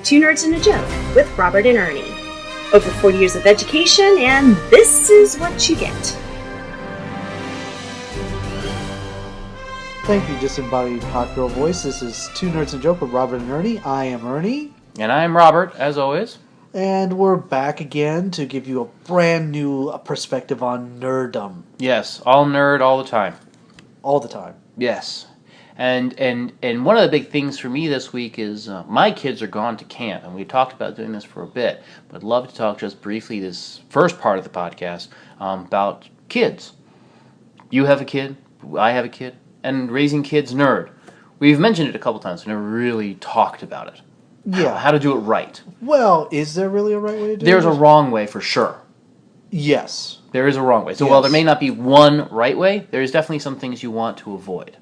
Two Nerds and a Joke with Robert and Ernie. Over 40 years of education, and this is what you get. Thank you, disembodied hot girl voice. This is Two Nerds and a Joke with Robert and Ernie. I am Ernie. And I'm Robert, as always. And we're back again to give you a brand new perspective on nerddom. Yes, all nerd all the time. All the time. Yes. And one of the big things for me this week is my kids are gone to camp, and we talked about doing this for a bit, but I'd love to talk just briefly this first part of the podcast about kids. You have a kid, I have a kid, and raising kids nerd. We've mentioned it a couple times, we never really talked about it. Yeah. How to do it right. Well, is there really a right way to do it? There's a wrong way for sure. Yes. There is a wrong way. So yes. While there may not be one right way, there's definitely some things you want to avoid.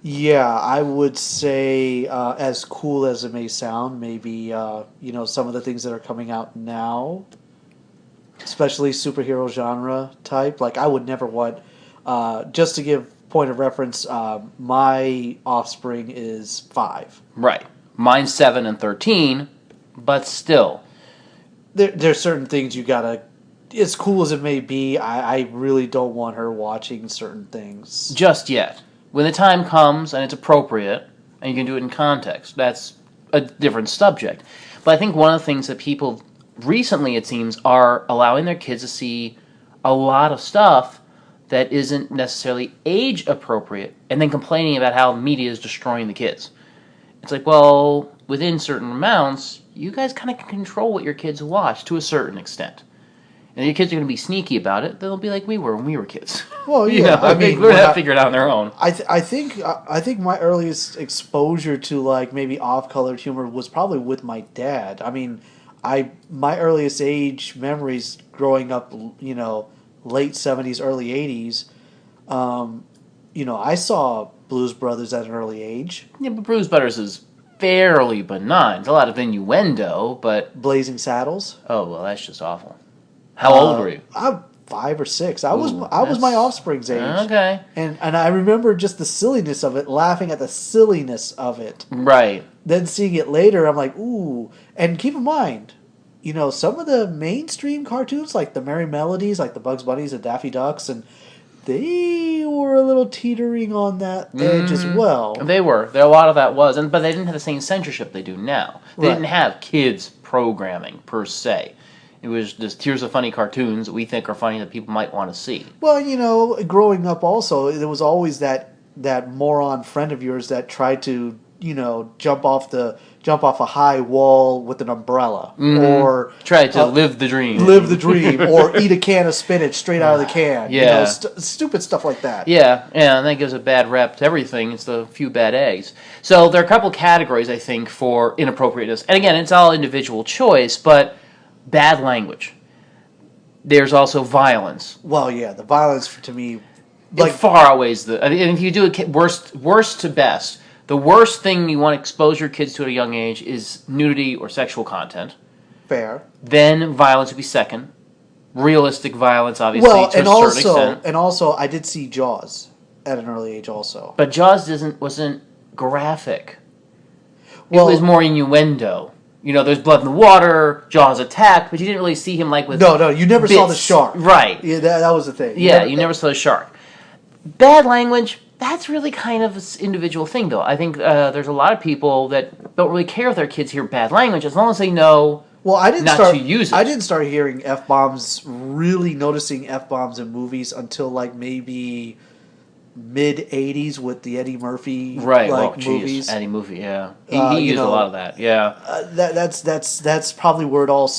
Yeah, I would say, as cool as it may sound, maybe, some of the things that are coming out now, especially superhero genre type, like I would never want, just to give point of reference, my offspring is 5. Right. Mine's 7 and 13, but still. There's certain things you gotta, as cool as it may be, I really don't want her watching certain things. Just yet. When the time comes and it's appropriate, and you can do it in context, that's a different subject. But I think one of the things that people recently, it seems, are allowing their kids to see a lot of stuff that isn't necessarily age appropriate, and then complaining about how media is destroying the kids. It's like, well, within certain amounts, you guys kind of can control what your kids watch to a certain extent. And your kids are going to be sneaky about it. They'll be like we were when we were kids. Well, yeah, I mean, we're going to figure it out on their own. I think my earliest exposure to like maybe off-colored humor was probably with my dad. I mean, my earliest age memories growing up, late 70s, early 80s. I saw Blues Brothers at an early age. Yeah, but Blues Brothers is fairly benign. It's a lot of innuendo, but Blazing Saddles. Oh well, that's just awful. How old were you? I'm 5 or 6. I was my offspring's age. Okay. And I remember just the silliness of it, laughing at the silliness of it. Right. Then seeing it later, I'm like, ooh. And keep in mind, some of the mainstream cartoons, like the Merry Melodies, like the Bugs Bunnies and Daffy Ducks, and they were a little teetering on that edge as well. They were. A lot of that was. But they didn't have the same censorship they do now. They didn't have kids programming, per se. It was just, here's the funny cartoons that we think are funny that people might want to see. Well, growing up also, there was always that moron friend of yours that tried to, jump off a high wall with an umbrella. Mm-hmm. Or try to live the dream. Or eat a can of spinach straight out of the can. Yeah. Stupid stuff like that. Yeah, and that gives a bad rep to everything. It's the few bad eggs. So there are a couple categories, I think, for inappropriateness. And again, it's all individual choice, but bad language. There's also violence. Well, yeah, the violence to me, it far outweighs the. And if you do it worst to best, the worst thing you want to expose your kids to at a young age is nudity or sexual content. Fair. Then violence would be second. Realistic violence, obviously, to a certain extent. And also, I did see Jaws at an early age, also. But Jaws wasn't graphic. Well, it was more innuendo. There's blood in the water, Jaws attack, but you didn't really see him with No, you never saw the shark. Right. Yeah, that was the thing. You never saw the shark. Bad language, that's really kind of an individual thing, though. I think there's a lot of people that don't really care if their kids hear bad language, as long as they know to use it. I didn't start hearing F-bombs, really noticing F-bombs in movies until maybe mid-'80s with the Eddie Murphy movies. Eddie Murphy, yeah. He used a lot of that, yeah. That's probably where it all...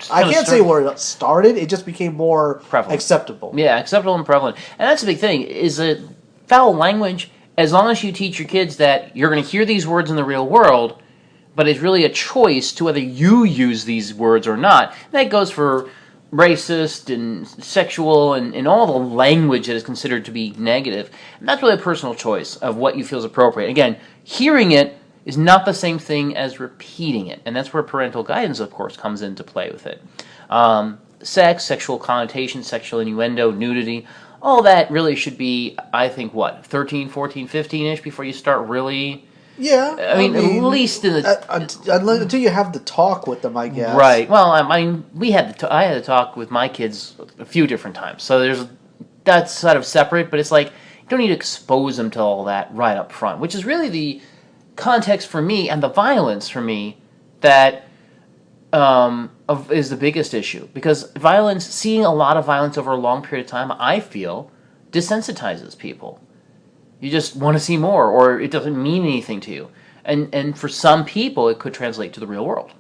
I can't say where it started. It just became more prevalent. Acceptable. Yeah, acceptable and prevalent. And that's the big thing, is that foul language, as long as you teach your kids that you're going to hear these words in the real world, but it's really a choice to whether you use these words or not. And that goes for racist and sexual and all the language that is considered to be negative. And that's really a personal choice of what you feel is appropriate. Again, hearing it is not the same thing as repeating it. And that's where parental guidance, of course, comes into play with it. Sex, sexual connotation, sexual innuendo, nudity, all that really should be, I think, 13, 14, 15-ish before you start really Yeah, I mean, at least in the until you have the talk with them, I guess. right. Well, I mean, I had to talk with my kids a few different times, so that's sort of separate. But it's like you don't need to expose them to all that right up front, which is really the context for me and the violence for me that is the biggest issue, because seeing a lot of violence over a long period of time, I feel, desensitizes people. You just want to see more, or it doesn't mean anything to you. And for some people, it could translate to the real world.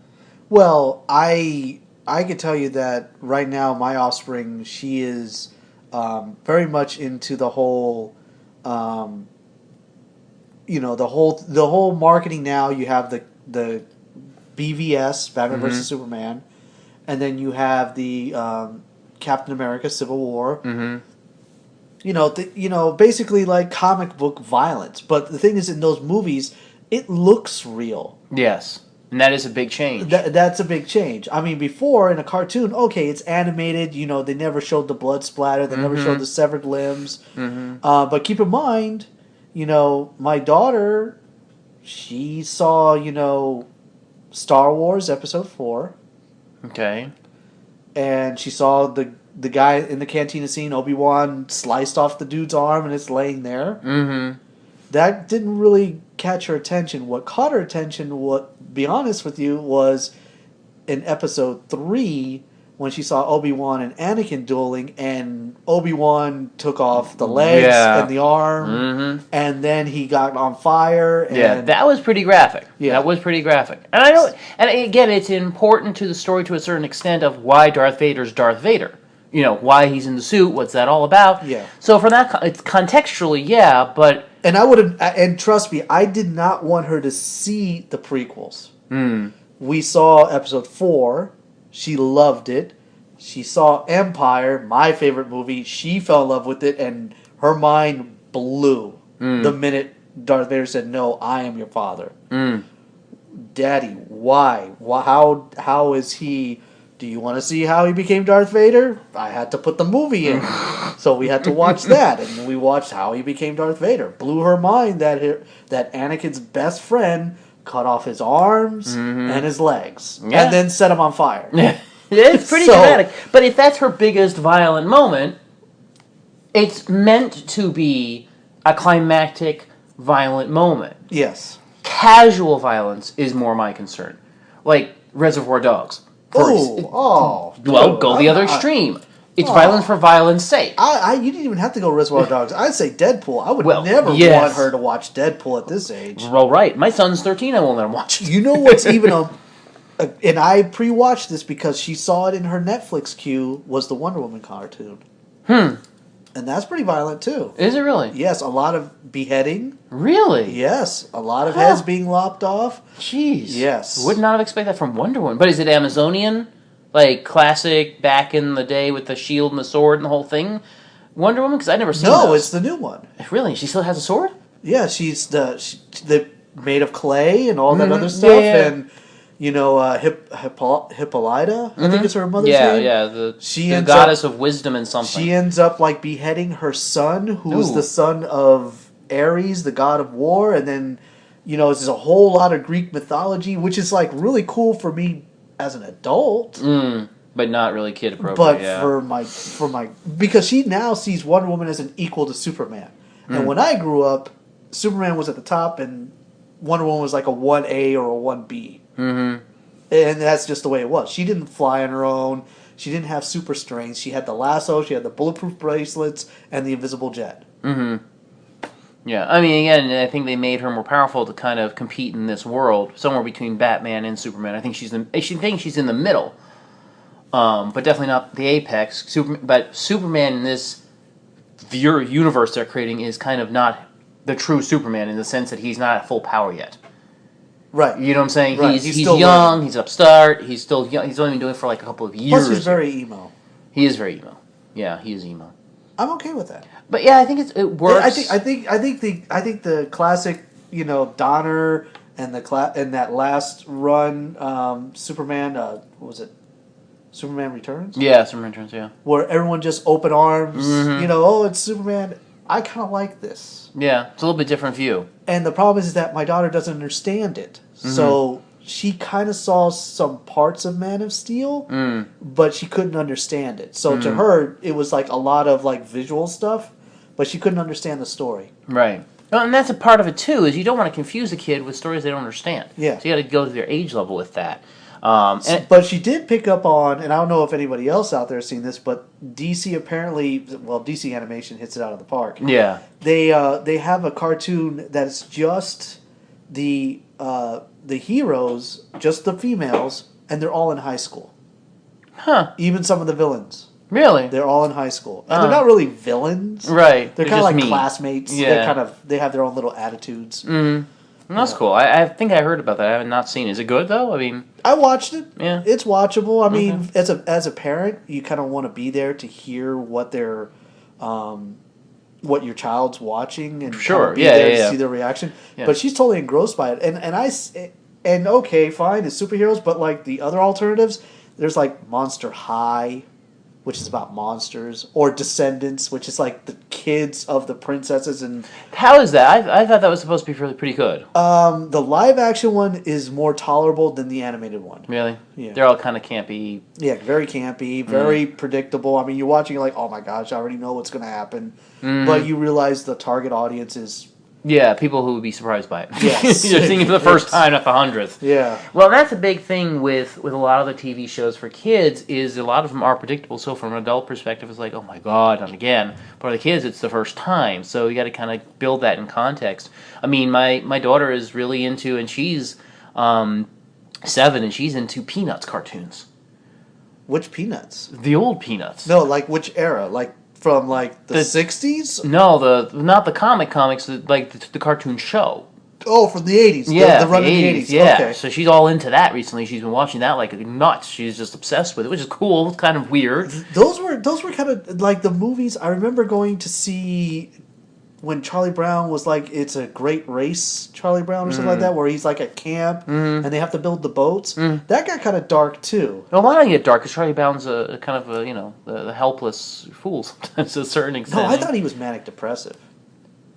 Well, I can tell you that right now, my offspring, she is very much into the whole, the whole marketing now. You have the BVS, Batman versus Superman, and then you have the Captain America: Civil War. Mm-hmm. Basically like comic book violence. But the thing is, in those movies, it looks real. Yes, and that is a big change. That's a big change. I mean, before in a cartoon, okay, it's animated. They never showed the blood splatter. They never showed the severed limbs. Mm-hmm. But keep in mind, my daughter, she saw, Star Wars Episode 4. Okay. And she saw the guy in the cantina scene, Obi-Wan sliced off the dude's arm and it's laying there. Mm-hmm. That didn't really catch her attention. What caught her attention, be honest with you, was in Episode 3 when she saw Obi-Wan and Anakin dueling, and Obi-Wan took off the legs and the arm, and then he got on fire. And that was pretty graphic. Yeah. That was pretty graphic. And I know, and again, it's important to the story to a certain extent of why Darth Vader's Darth Vader. Why he's in the suit, what's that all about? Yeah. So for that, it's contextually, but... And I would have, and trust me, I did not want her to see the prequels. We saw Episode 4. She loved it. She saw Empire, my favorite movie. She fell in love with it, and her mind blew the minute Darth Vader said, "No, I am your father." Daddy, why? How is he? Do you want to see how he became Darth Vader? I had to put the movie in. So we had to watch that, and we watched how he became Darth Vader. Blew her mind that Anakin's best friend cut off his arms and his legs, and then set him on fire. It's pretty dramatic. But if that's her biggest violent moment, it's meant to be a climactic, violent moment. Yes. Casual violence is more my concern. Like Reservoir Dogs. Well, go the other extreme. It's violence for violence sake. You didn't even have to go Reservoir Dogs. I'd say Deadpool. I would never want her to watch Deadpool at this age. Well, right. My son's 13. I won't let him watch it. You know what's even and I pre-watched this because she saw it in her Netflix queue, was the Wonder Woman cartoon. And that's pretty violent, too. Is it really? Yes, a lot of beheading. Really? Yes, a lot of heads being lopped off. Jeez. Yes. Would not have expected that from Wonder Woman. But is it Amazonian? Like classic back in the day with the shield and the sword and the whole thing? Wonder Woman? Because I've never seen those. It's the new one. Really? She still has a sword? Yeah, she's the made of clay and all that other stuff. Yeah. And, Hippolyta, I think it's her mother's name. Yeah, the goddess of wisdom and something. She ends up beheading her son, who's the son of Ares, the god of war, and then there's a whole lot of Greek mythology, which is really cool for me as an adult, but not really kid appropriate. But for my because she now sees Wonder Woman as an equal to Superman, and when I grew up, Superman was at the top, and Wonder Woman was like a 1A or a 1B. And that's just the way it was. She didn't fly on her own. She didn't have super strength. She had the lasso. She had the bulletproof bracelets and the invisible jet. Yeah, I mean, again, I think they made her more powerful to kind of compete in this world, somewhere between Batman and Superman. I think she's in the middle, but definitely not the apex. But Superman in this universe they're creating is kind of not the true Superman in the sense that he's not at full power yet. Right. You know what I'm saying? Right. He's young, learning. He's upstart, he's still young. He's only been doing it for a couple of years. Plus, he's very emo. He is very emo. Yeah, he is emo. I'm okay with that. But yeah, I think it works. I think the classic, Donner and that last run, Superman. What was it? Superman Returns. Yeah, Superman Returns. Yeah. Where everyone just open arms. It's Superman. I kind of like this. Yeah, it's a little bit different view. And the problem is that my daughter doesn't understand it. So she kind of saw some parts of Man of Steel, but she couldn't understand it. So to her, it was like a lot of like visual stuff, but she couldn't understand the story. Right. Well, and that's a part of it too. Is you don't want to confuse a kid with stories they don't understand. Yeah. So you got to go to their age level with that. But she did pick up on, and I don't know if anybody else out there has seen this, but DC apparently, well, DC Animation hits it out of the park. Yeah. They have a cartoon that's just the heroes, just the females, and they're all in high school. Huh. Even some of the villains, Really? they're all in high school, and they're not really villains. Right. They're kind of like just mean. classmates. Yeah. They have their own little attitudes. That's cool. I think I heard about that. I have not seen it. Is it good though? I mean, I watched it. Yeah. It's watchable. I mean, as a parent, you kind of want to be there to hear what they're, what your child's watching, and Sure. kinda be Yeah, there yeah, to yeah. see their reaction. Yeah. But she's totally engrossed by it, and okay, fine, it's superheroes, but like the other alternatives, there's like Monster High, which is about monsters, or Descendants, which is like the kids of the princesses, and how is that? I thought that was supposed to be pretty good. the live action one is more tolerable than the animated one. Really? Yeah. They're all kind of campy. Yeah, very campy, very predictable. I mean, you're watching, you're like, oh my gosh, I already know what's going to happen. But you realize the target audience is... Yeah, people who would be surprised by it. Yes. They're seeing it for the first time, not the 100th. Yeah. Well, that's a big thing with a lot of the TV shows for kids is a lot of them are predictable. So from an adult perspective, it's like, oh my god, and again. For the kids, it's the first time. So you got to kind of build that in context. I mean, my daughter is really into, and she's 7, and she's into Peanuts cartoons. Which Peanuts? The old Peanuts. No, like which era? Like from like the 60s? No, not the comics, like the cartoon show. Oh, from the 80s. Yeah, the run of the 80s. 80s. Yeah, Okay. so she's all into that recently. She's been watching that like nuts. She's just obsessed with it, which is cool. It's kind of weird. Those were kind of like the movies. I remember going to see when Charlie Brown was like, it's a great race, Charlie Brown or something like that, where he's like at camp and they have to build the boats. That got kind of dark too. A lot of get dark because Charlie Brown's a kind of the helpless fool sometimes to a certain No, extent. I thought he was manic depressive.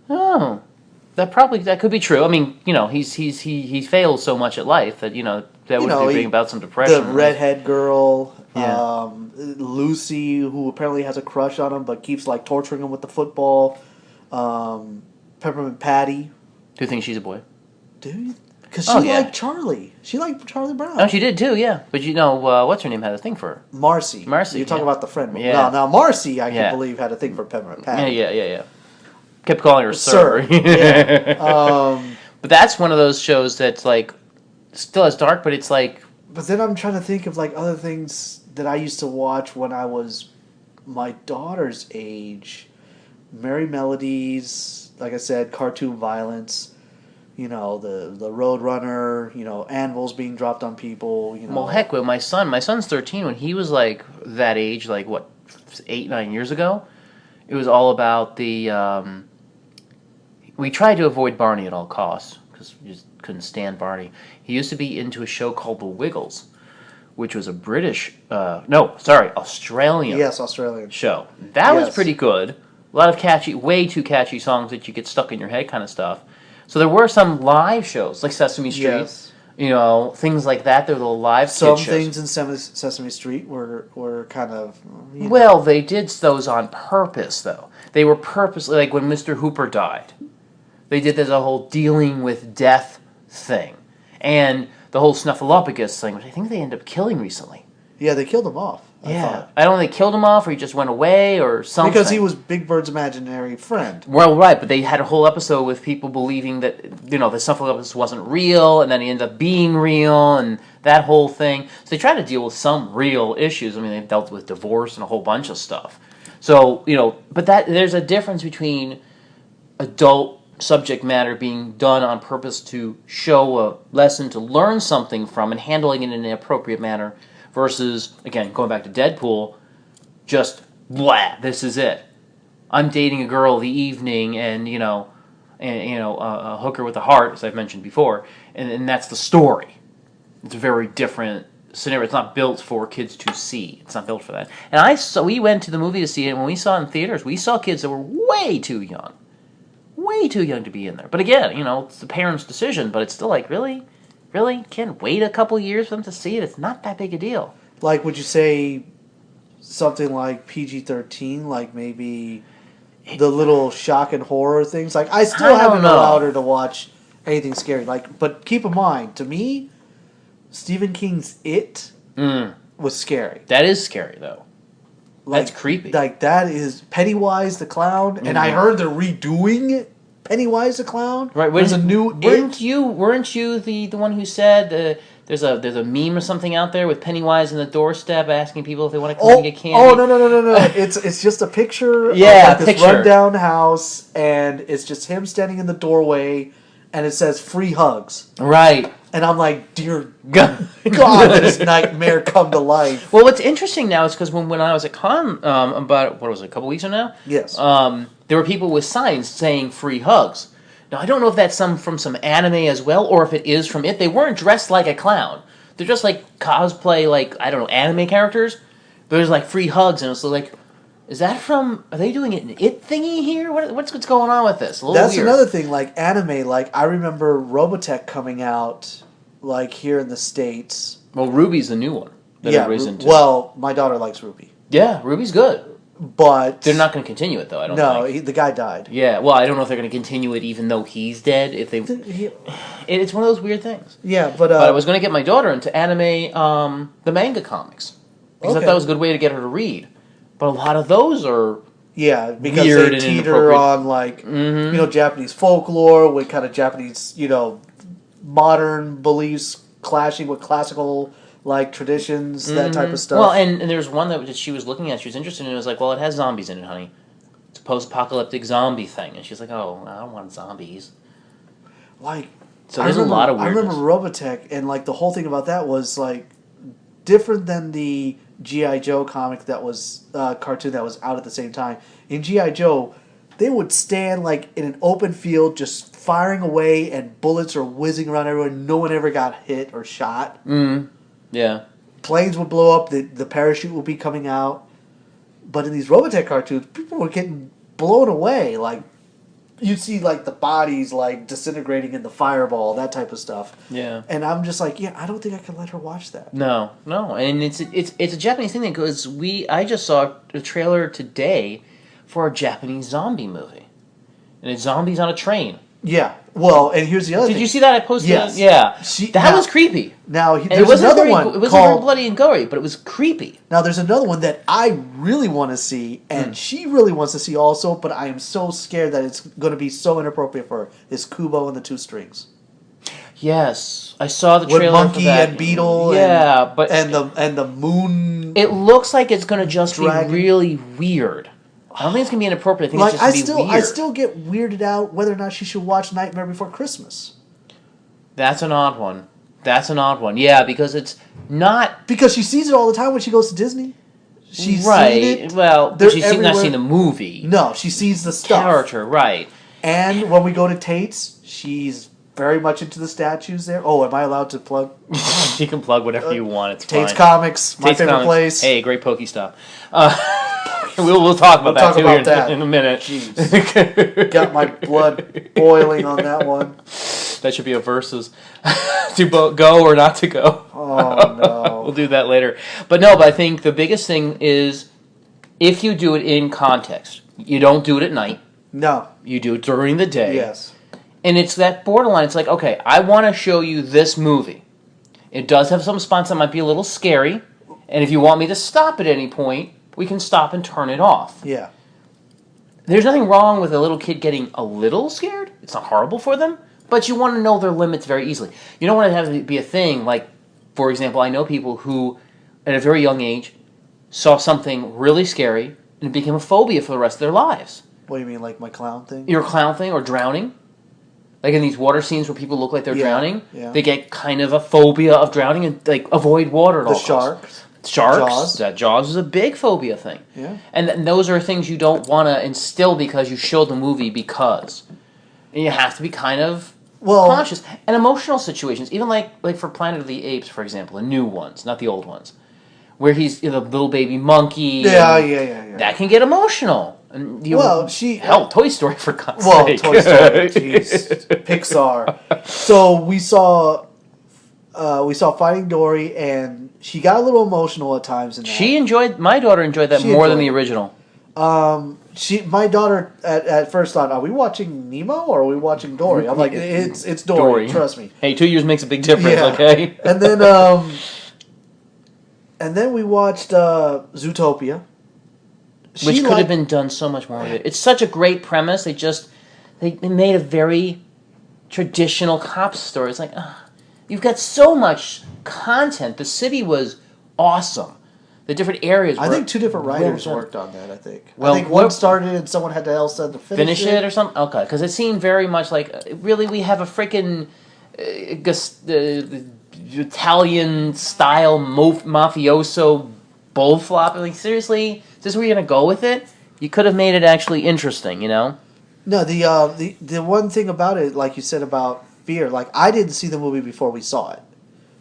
Oh, that could be true. I mean, he fails so much at life that that would bring about some depression. The redhead girl, Yeah. Lucy, who apparently has a crush on him but keeps like torturing him with the football. Peppermint Patty. Do you think she's a boy? Dude, because she Oh, yeah. liked Charlie. She liked Charlie Brown. Oh, she did too. Yeah, but what's her name had a thing for her. Marcy. Marcy, You're talking yeah. about the friend. Yeah. Now Marcy, I Yeah. can believe, had a thing for Peppermint Yeah, Patty. yeah. Kept calling her Sir. Sir. Yeah. But that's one of those shows that's like still as dark, but it's like But then I'm trying to think of like other things that I used to watch when I was my daughter's age. Merry Melodies, like I said, cartoon violence. The Roadrunner. Anvils being dropped on people. well, heck, with my son's 13. When he was like that age, like what 8-9 years ago, it was all about the. We tried to avoid Barney at all costs because we just couldn't stand Barney. He used to be into a show called The Wiggles, which was a Australian Yes, Australian. show. That was Yes. pretty good. A lot of way too catchy songs that you get stuck in your head kind of stuff. So there were some live shows like Sesame Street, Yes. things like that. They're little live Some kid shows. things in Sesame Street were kind of... Well, they did those on purpose, though. They were purposely, like when Mr. Hooper died. They did this whole dealing with death thing. And the whole Snuffleupagus thing, which I think they ended up killing recently. Yeah, they killed him off, I thought. I don't know if they killed him off or he just went away or something. Because he was Big Bird's imaginary friend. Well, right, but they had a whole episode with people believing that, the Snuffleupagus wasn't real, and then he ended up being real, and that whole thing. So they tried to deal with some real issues. I mean, they dealt with divorce and a whole bunch of stuff. So, but there's a difference between adult subject matter being done on purpose to show a lesson, to learn something from, and handling it in an appropriate manner, versus, again, going back to Deadpool, just, blah, this is it. I'm dating a girl the evening, and, a hooker with a heart, as I've mentioned before, and that's the story. It's a very different scenario. It's not built for kids to see. It's not built for that. And we went to the movie to see it, and when we saw it in theaters, we saw kids that were way too young to be in there. But again, it's the parents' decision. But it's still like, really, can't wait a couple years for them to see it. It's not that big a deal. Like, would you say something like PG-13, like maybe the little shock and horror things? Like, I still haven't allowed her to watch anything scary. Like, but keep in mind, to me, Stephen King's It was scary. That is scary, though. Like, that's creepy. Like, that is Pennywise the Clown, and I heard they're redoing Pennywise the Clown. Right. There's a new Weren't you the one who said there's a meme or something out there with Pennywise in the doorstep asking people if they want to come and get candy? Oh, no. It's just a picture of this rundown house, and it's just him standing in the doorway, and it says free hugs. Right. And I'm like, dear God, this nightmare come to life. Well, what's interesting now is because when I was at Con, about, a couple weeks ago now? Yes. There were people with signs saying free hugs. Now, I don't know if that's from some anime as well, or if it is from it. They weren't dressed like a clown. They're just like cosplay, like, I don't know, anime characters. But there's like free hugs, and it's like, is that from, are they doing an It thingy here? What's going on with this? That's weird. another thing, like anime, like I remember Robotech coming out, like here in the States. Well, Ruby's the new one that everybody's into. Well, my daughter likes Ruby. Yeah, Ruby's good. But they're not going to continue it, though, I don't think. No, the guy died. Yeah, well, I don't know if they're going to continue it even though he's dead. It's one of those weird things. Yeah, but I was going to get my daughter into anime, the manga comics. Because I thought it was a good way to get her to read. But a lot of those are because weird they and teeter on, like, Japanese folklore with kind of Japanese, modern beliefs clashing with classical, like, traditions, that type of stuff. Well, and there's one that she was looking at, she was interested in, it was like, well, it has zombies in it, honey. It's a post-apocalyptic zombie thing. And she's like, oh, I don't want zombies. Like, so there's a lot of weirdness. I remember Robotech, and, like, the whole thing about that was, like, different than the G.I. Joe comic that was, cartoon that was out at the same time. In G.I. Joe, they would stand, like, in an open field just firing away, and bullets are whizzing around everywhere. No one ever got hit or shot. Yeah. Planes would blow up, the parachute would be coming out. But in these Robotech cartoons, people were getting blown away. Like, you'd see, like, the bodies, like, disintegrating in the fireball, that type of stuff. Yeah. And I'm just like, I don't think I can let her watch that. No. And it's a Japanese thing because I just saw a trailer today for a Japanese zombie movie. And it's zombies on a train. Yeah. Well, and here's the other thing. Did you see that I posted? Yes. Yeah. That was creepy. Now, there's another one It wasn't very bloody and gory, but it was creepy. Now, there's another one that I really want to see, and she really wants to see also, but I am so scared that it's going to be so inappropriate for her, is Kubo and the Two Strings. Yes. I saw the trailer with Monkey for that. And Beetle and the moon. It looks like it's going to just dragon. Be really weird. I don't think it's gonna be inappropriate. I think it's just gonna be weird. I still get weirded out whether or not she should watch Nightmare Before Christmas. That's an odd one. Yeah, because it's not because she sees it all the time when she goes to Disney. She's right. Seen it. Well, she's not seen the movie. No, she sees the stuff. Character, right? And when we go to Tate's, she's very much into the statues there. Oh, am I allowed to plug? You can plug whatever you want. It's Tate's fine. Comics, my Tate's favorite Comics. place. Hey, great Pokestop. We'll talk about that too in a minute. Jeez. Got my blood boiling on that one. That should be a versus. To go or not to go. Oh, no. We'll do that later. But I think the biggest thing is if you do it in context. You don't do it at night. No. You do it during the day. Yes. And it's that borderline. It's like, okay, I want to show you this movie. It does have some spots that might be a little scary. And if you want me to stop at any point, we can stop and turn it off. Yeah. There's nothing wrong with a little kid getting a little scared. It's not horrible for them. But you want to know their limits very easily. You don't want to have it be a thing like, for example, I know people who, at a very young age, saw something really scary and it became a phobia for the rest of their lives. What do you mean, like my clown thing? Your clown thing or drowning? Like in these water scenes where people look like they're drowning, they get kind of a phobia of drowning and like avoid water at all costs. Sharks. Jaws. Jaws is a big phobia thing. Yeah. And those are things you don't want to instill because you showed the movie because. And you have to be kind of conscious and emotional situations, even like for Planet of the Apes, for example, the new ones, not the old ones, where he's the little baby monkey. Yeah. That can get emotional. And Toy Story for God's sake. Toy Story, jeez, Pixar. So we saw Finding Dory, and she got a little emotional at times. In that. My daughter enjoyed that more than the original. My daughter at first thought, are we watching Nemo or are we watching Dory? I'm like, it's Dory. Trust me. Hey, 2 years makes a big difference. Yeah. Okay. And then we watched Zootopia. Which could have been done so much more with it. It's such a great premise. They made a very traditional cop story. It's like, you've got so much content. The city was awesome. The different areas. I think 2 different writers worked on that. I think one started and someone had to finish it or something. Okay, because it seemed very much like really we have a freaking Italian style mafioso bull flop. Like seriously. Is this where you're going to go with it? You could have made it actually interesting, you know? No, the one thing about it, like you said about fear, like I didn't see the movie before we saw it.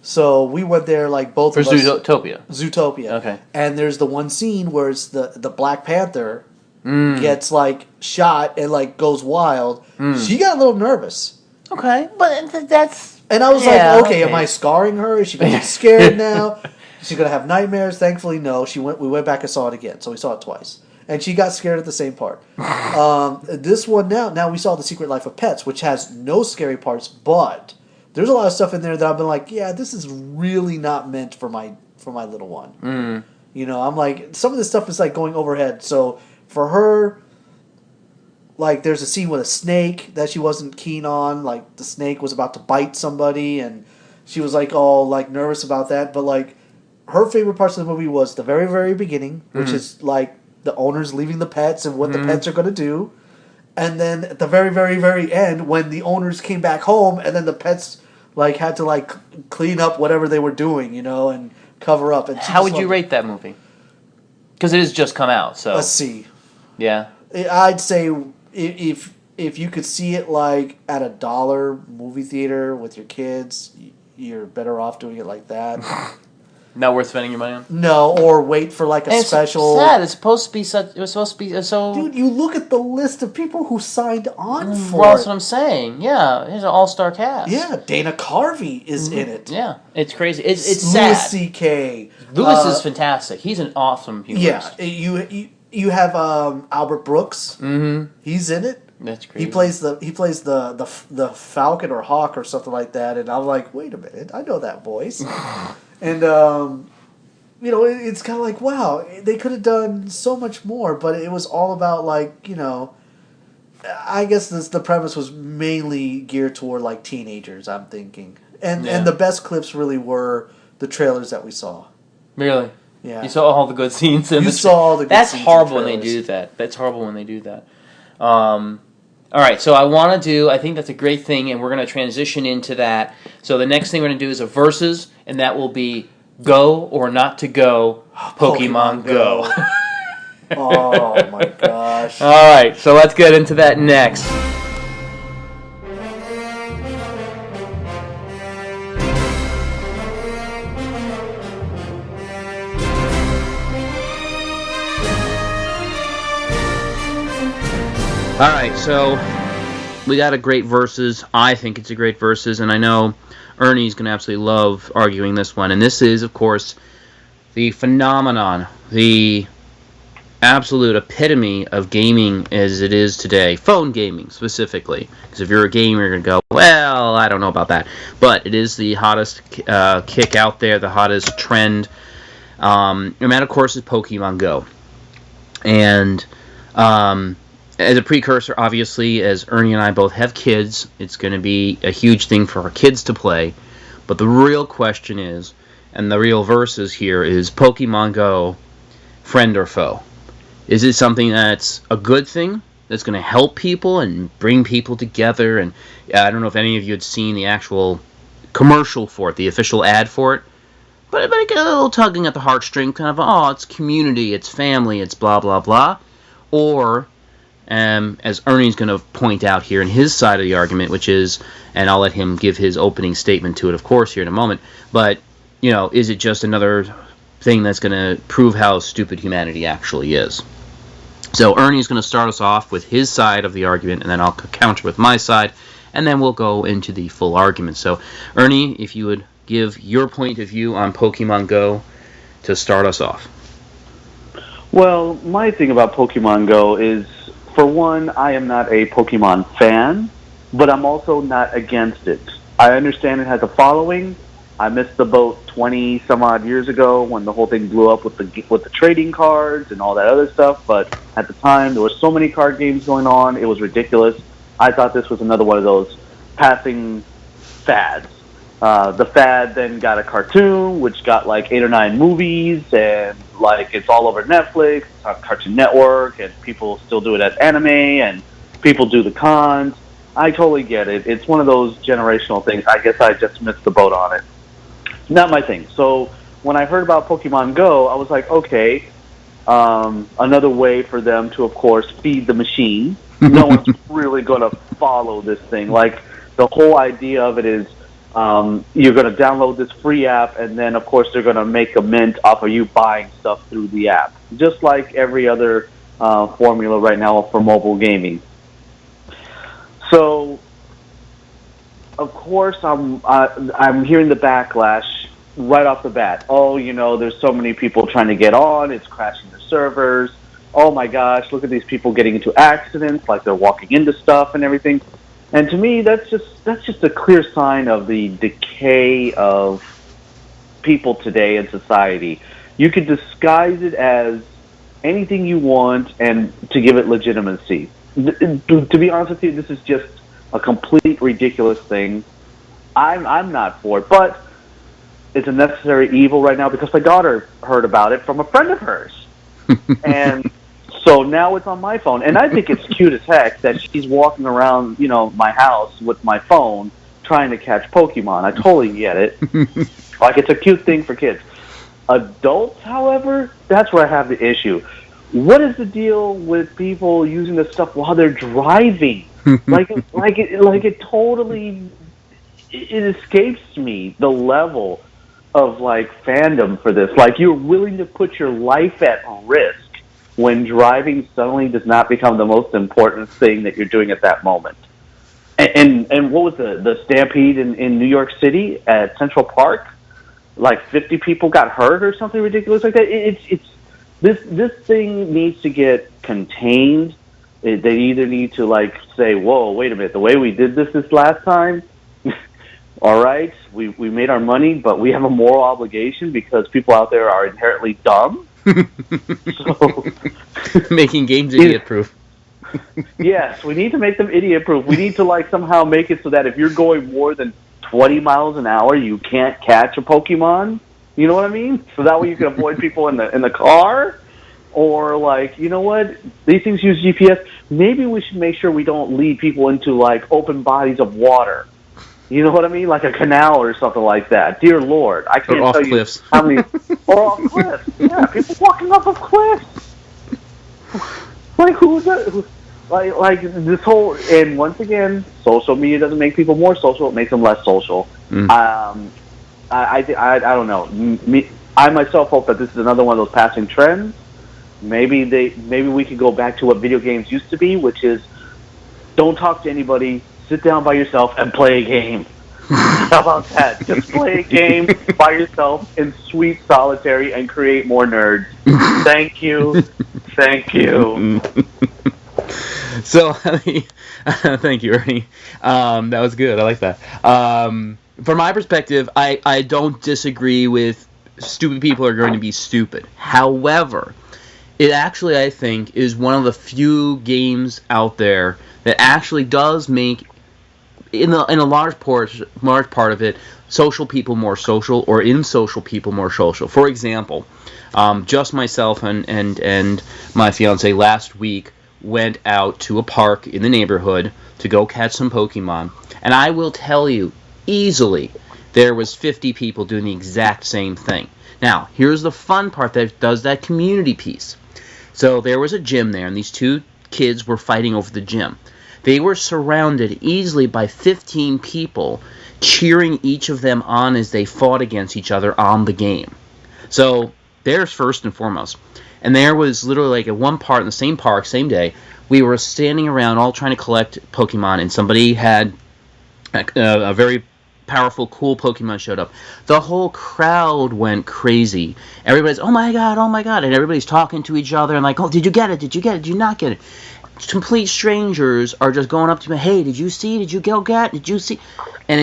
So we went there like both of us. Zootopia. Okay. And there's the one scene where it's the Black Panther gets like shot and like goes wild. She got a little nervous. Okay, but that's... And I was like, okay, am I scarring her? Is she going to be scared now? Is she going to have nightmares? Thankfully, no. We went back and saw it again, so we saw it twice. And she got scared at the same part. This one now we saw The Secret Life of Pets, which has no scary parts, but there's a lot of stuff in there that I've been like, yeah, this is really not meant for my little one. You know, I'm like, some of this stuff is like going overhead. So for her, like there's a scene with a snake that she wasn't keen on. Like the snake was about to bite somebody, and she was like all like nervous about that. But like her favorite parts of the movie was the very, very beginning, which is like the owners leaving the pets and what the pets are going to do. And then at the very, very, very end, when the owners came back home and then the pets like had to like clean up whatever they were doing, you know, and cover up. And how would you rate that movie? Because it has just come out, so a C. Yeah, I'd say if you could see it like at $1 movie theater with your kids, you're better off doing it like that. Not worth spending your money on? No, or wait for like a special. It's sad. It's supposed to be such. It was supposed to be so. Dude, you look at the list of people who signed on for well, it. that's what I'm saying. Yeah, it's an all-star cast. Yeah, Dana Carvey is in it. Yeah, it's crazy. It's Louis sad. C.K. Louis is fantastic. He's an awesome humorist. Yeah, you have Albert Brooks. Mm-hmm. He's in it. That's crazy. He plays the Falcon or Hawk or something like that, and I'm like, wait a minute, I know that voice. And, you know, it's kind of like, wow, they could have done so much more, but it was all about, like, you know, I guess the premise was mainly geared toward, like, teenagers, I'm thinking. And the best clips really were the trailers that we saw. Really? Yeah. You saw all the good scenes in saw all the good That's scenes horrible in when they trailers. do that. That's horrible when they do that. All right, so I think that's a great thing, and we're going to transition into that. So the next thing we're going to do is a versus, and that will be Go or Not to Go, Pokemon Go. Oh, my gosh. All right, so let's get into that next. All right, so we got a great versus. I think it's a great versus, and I know Ernie's going to absolutely love arguing this one. And this is, of course, the phenomenon, the absolute epitome of gaming as it is today. Phone gaming, specifically. Because if you're a gamer, you're going to go, well, I don't know about that. But it is the hottest kick out there, the hottest trend. And that, of course, is Pokemon Go. And as a precursor, obviously, as Ernie and I both have kids, it's going to be a huge thing for our kids to play. But the real question is, and the real versus here is Pokemon Go, friend or foe? Is it something that's a good thing, that's going to help people and bring people together? And I don't know if any of you had seen the actual commercial for it, the official ad for it. But it got a little tugging at the heartstring, kind of, oh, it's community, it's family, it's blah, blah, blah. Or as Ernie's going to point out here in his side of the argument, which is, and I'll let him give his opening statement to it, of course, here in a moment, but, is it just another thing that's going to prove how stupid humanity actually is? So Ernie's going to start us off with his side of the argument, and then I'll counter with my side, and then we'll go into the full argument. So, Ernie, if you would give your point of view on Pokemon Go to start us off. Well, my thing about Pokemon Go is, for one, I am not a Pokemon fan, but I'm also not against it. I understand it has a following. I missed the boat 20 some odd years ago when the whole thing blew up with the trading cards and all that other stuff, but at the time there were so many card games going on, it was ridiculous. I thought this was another one of those passing fads. The fad then got a cartoon, which got like 8 or 9 movies, and like it's all over Netflix, it's on Cartoon Network, and people still do it as anime, and people do the cons. I totally get it. It's one of those generational things. I guess I just missed the boat on it. Not my thing. So when I heard about Pokemon Go, I was like, okay, another way for them to, of course, feed the machine. No one's really going to follow this thing. Like, the whole idea of it is you're going to download this free app, and then, of course, they're going to make a mint off of you buying stuff through the app, just like every other formula right now for mobile gaming. So, of course, I'm hearing the backlash right off the bat. Oh, there's so many people trying to get on, it's crashing the servers. Oh my gosh, look at these people getting into accidents, like they're walking into stuff and everything. And to me, that's just a clear sign of the decay of people today in society. You could disguise it as anything you want and to give it legitimacy. To be honest with you, this is just a complete ridiculous thing. I'm not for it, but it's a necessary evil right now because my daughter heard about it from a friend of hers. And so now it's on my phone. And I think it's cute as heck that she's walking around, my house with my phone trying to catch Pokemon. I totally get it. Like, it's a cute thing for kids. Adults, however, that's where I have the issue. What is the deal with people using this stuff while they're driving? It totally, it escapes me, the level of, fandom for this. Like, you're willing to put your life at risk when driving suddenly does not become the most important thing that you're doing at that moment. And what was the stampede in New York City at Central Park? Like 50 people got hurt or something ridiculous like that. It's this thing needs to get contained. They either need to say, whoa, wait a minute, the way we did this last time, all right, we made our money, but we have a moral obligation because people out there are inherently dumb. So, making games idiot-proof. Yes, we need to make them idiot-proof. We need to somehow make it so that if you're going more than 20 miles an hour, you can't catch a Pokemon. You know what I mean? So that way you can avoid people in the car. Or you know what? These things use GPS. Maybe we should make sure we don't lead people into open bodies of water. You know what I mean? Like a canal or something like that. Dear Lord, I can't tell you how many. Or off cliffs. Yeah, people walking off of cliffs. Who does? This whole, and once again, social media doesn't make people more social; it makes them less social. I don't know. I myself hope that this is another one of those passing trends. Maybe we could go back to what video games used to be, which is don't talk to anybody, sit down by yourself and play a game. How about that? Just play a game by yourself in sweet solitary and create more nerds. Thank you. Thank you. So, thank you, Ernie. That was good. I like that. From my perspective, I don't disagree with stupid people are going to be stupid. However, it actually, I think, is one of the few games out there that actually does make, in a large part of it, social people more social, or insocial people more social. For example, just myself and my fiance last week went out to a park in the neighborhood to go catch some Pokemon, and I will tell you, easily, there was 50 people doing the exact same thing. Now, here's the fun part that does that community piece. So there was a gym there, and these two kids were fighting over the gym. They were surrounded easily by 15 people cheering each of them on as they fought against each other on the game. So there's first and foremost. And there was literally like at one part in the same park, same day, we were standing around all trying to collect Pokemon, and somebody had a very powerful, cool Pokemon showed up. The whole crowd went crazy. Everybody's, oh my god, and everybody's talking to each other and like, oh, did you get it? Did you get it? Did you not get it? Complete strangers are just going up to me, hey, did you see? Did you go get? Did you see? And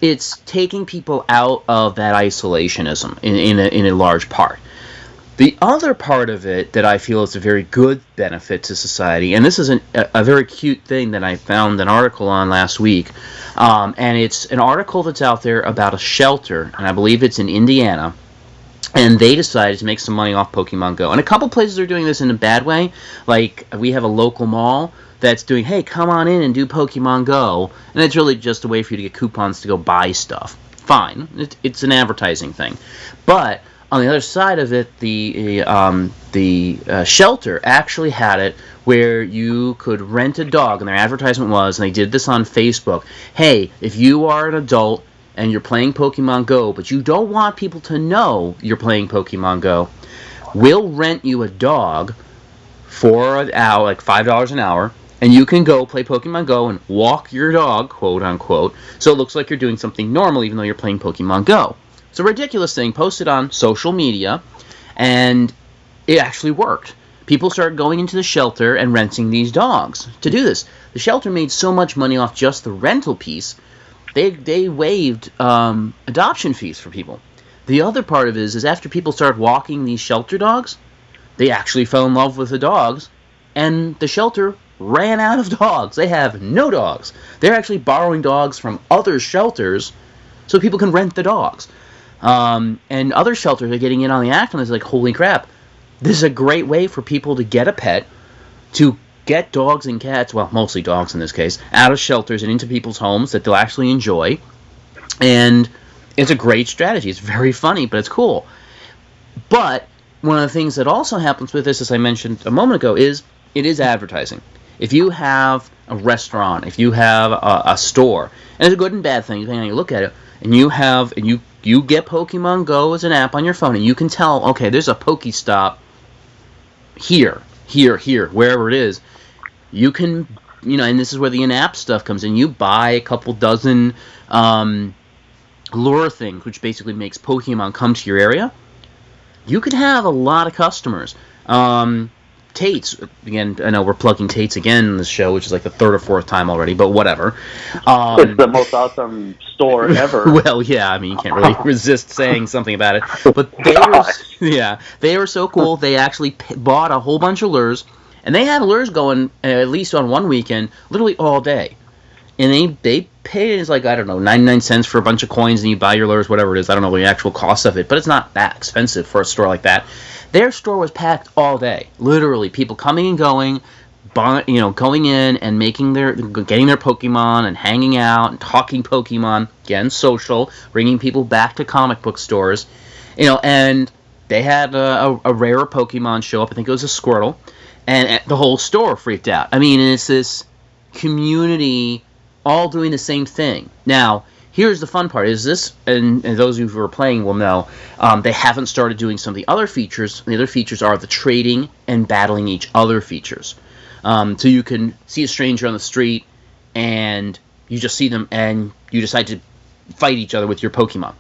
it's taking people out of that isolationism in a large part. The other part of it that I feel is a very good benefit to society, and this is a very cute thing that I found an article on last week, and it's an article that's out there about a shelter, and I believe it's in Indiana, and they decided to make some money off Pokemon Go. And a couple places are doing this in a bad way, like we have a local mall that's doing, hey, come on in and do Pokemon Go, and it's really just a way for you to get coupons to go buy stuff. Fine, it's an advertising thing, but on the other side of it, the shelter actually had it where you could rent a dog, and their advertisement was, and they did this on Facebook, hey, if you are an adult and you're playing Pokemon Go, but you don't want people to know you're playing Pokemon Go, we'll rent you a dog for an hour, like $5 an hour, and you can go play Pokemon Go and walk your dog, quote unquote, so it looks like you're doing something normal even though you're playing Pokemon Go. It's a ridiculous thing, posted on social media, and it actually worked. People started going into the shelter and renting these dogs to do this. The shelter made so much money off just the rental piece, they waived adoption fees for people. The other part of it is after people started walking these shelter dogs, they actually fell in love with the dogs, and the shelter ran out of dogs. They have no dogs. They're actually borrowing dogs from other shelters so people can rent the dogs. And other shelters are getting in on the act on this, like, holy crap, this is a great way for people to get a pet, to get dogs and cats, well, mostly dogs in this case, out of shelters and into people's homes that they'll actually enjoy. And it's a great strategy. It's very funny, but it's cool. But one of the things that also happens with this, as I mentioned a moment ago, is it is advertising. If you have a restaurant, if you have a store, and it's a good and bad thing, depending on how you look at it, and you get Pokemon Go as an app on your phone, and you can tell, okay, there's a Pokestop here, wherever it is. You can, and this is where the in-app stuff comes in. You buy a couple dozen lure things, which basically makes Pokemon come to your area. You could have a lot of customers. Tate's, again, I know we're plugging Tate's again in this show, which is like the third or fourth time already, but whatever. It's the most awesome store ever. Well, yeah, I mean, you can't really resist saying something about it. But they were so cool. They actually bought a whole bunch of lures, and they had lures going at least on one weekend, literally all day. And they paid, it's like, I don't know, 99 cents for a bunch of coins, and you buy your lures, whatever it is. I don't know the actual cost of it, but it's not that expensive for a store like that. Their store was packed all day. Literally, people coming and going, going in and getting their Pokemon and hanging out and talking Pokemon. Again, social, bringing people back to comic book stores. And they had a rarer Pokemon show up. I think it was a Squirtle. And the whole store freaked out. I mean, it's this community all doing the same thing. Now, here's the fun part, is this, and those of you who are playing will know, they haven't started doing some of the other features. The other features are the trading and battling each other features. So you can see a stranger on the street, and you just see them, and you decide to fight each other with your Pokemon.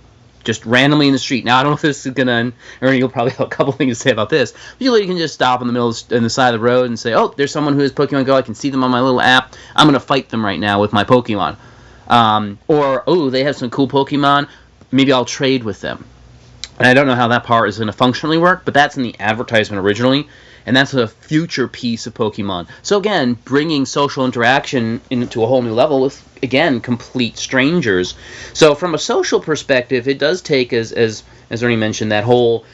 Just randomly in the street. Now, I don't know if this is going to, Ernie, you'll probably have a couple things to say about this. Usually you can just stop in the middle on the side of the road and say, oh, there's someone who has Pokemon Go. I can see them on my little app. I'm going to fight them right now with my Pokemon. Or, oh, they have some cool Pokemon. Maybe I'll trade with them. And I don't know how that part is going to functionally work, but that's in the advertisement originally. And that's a future piece of Pokemon. So again, bringing social interaction into a whole new level with, again, complete strangers. So from a social perspective, it does take, as Ernie mentioned, that whole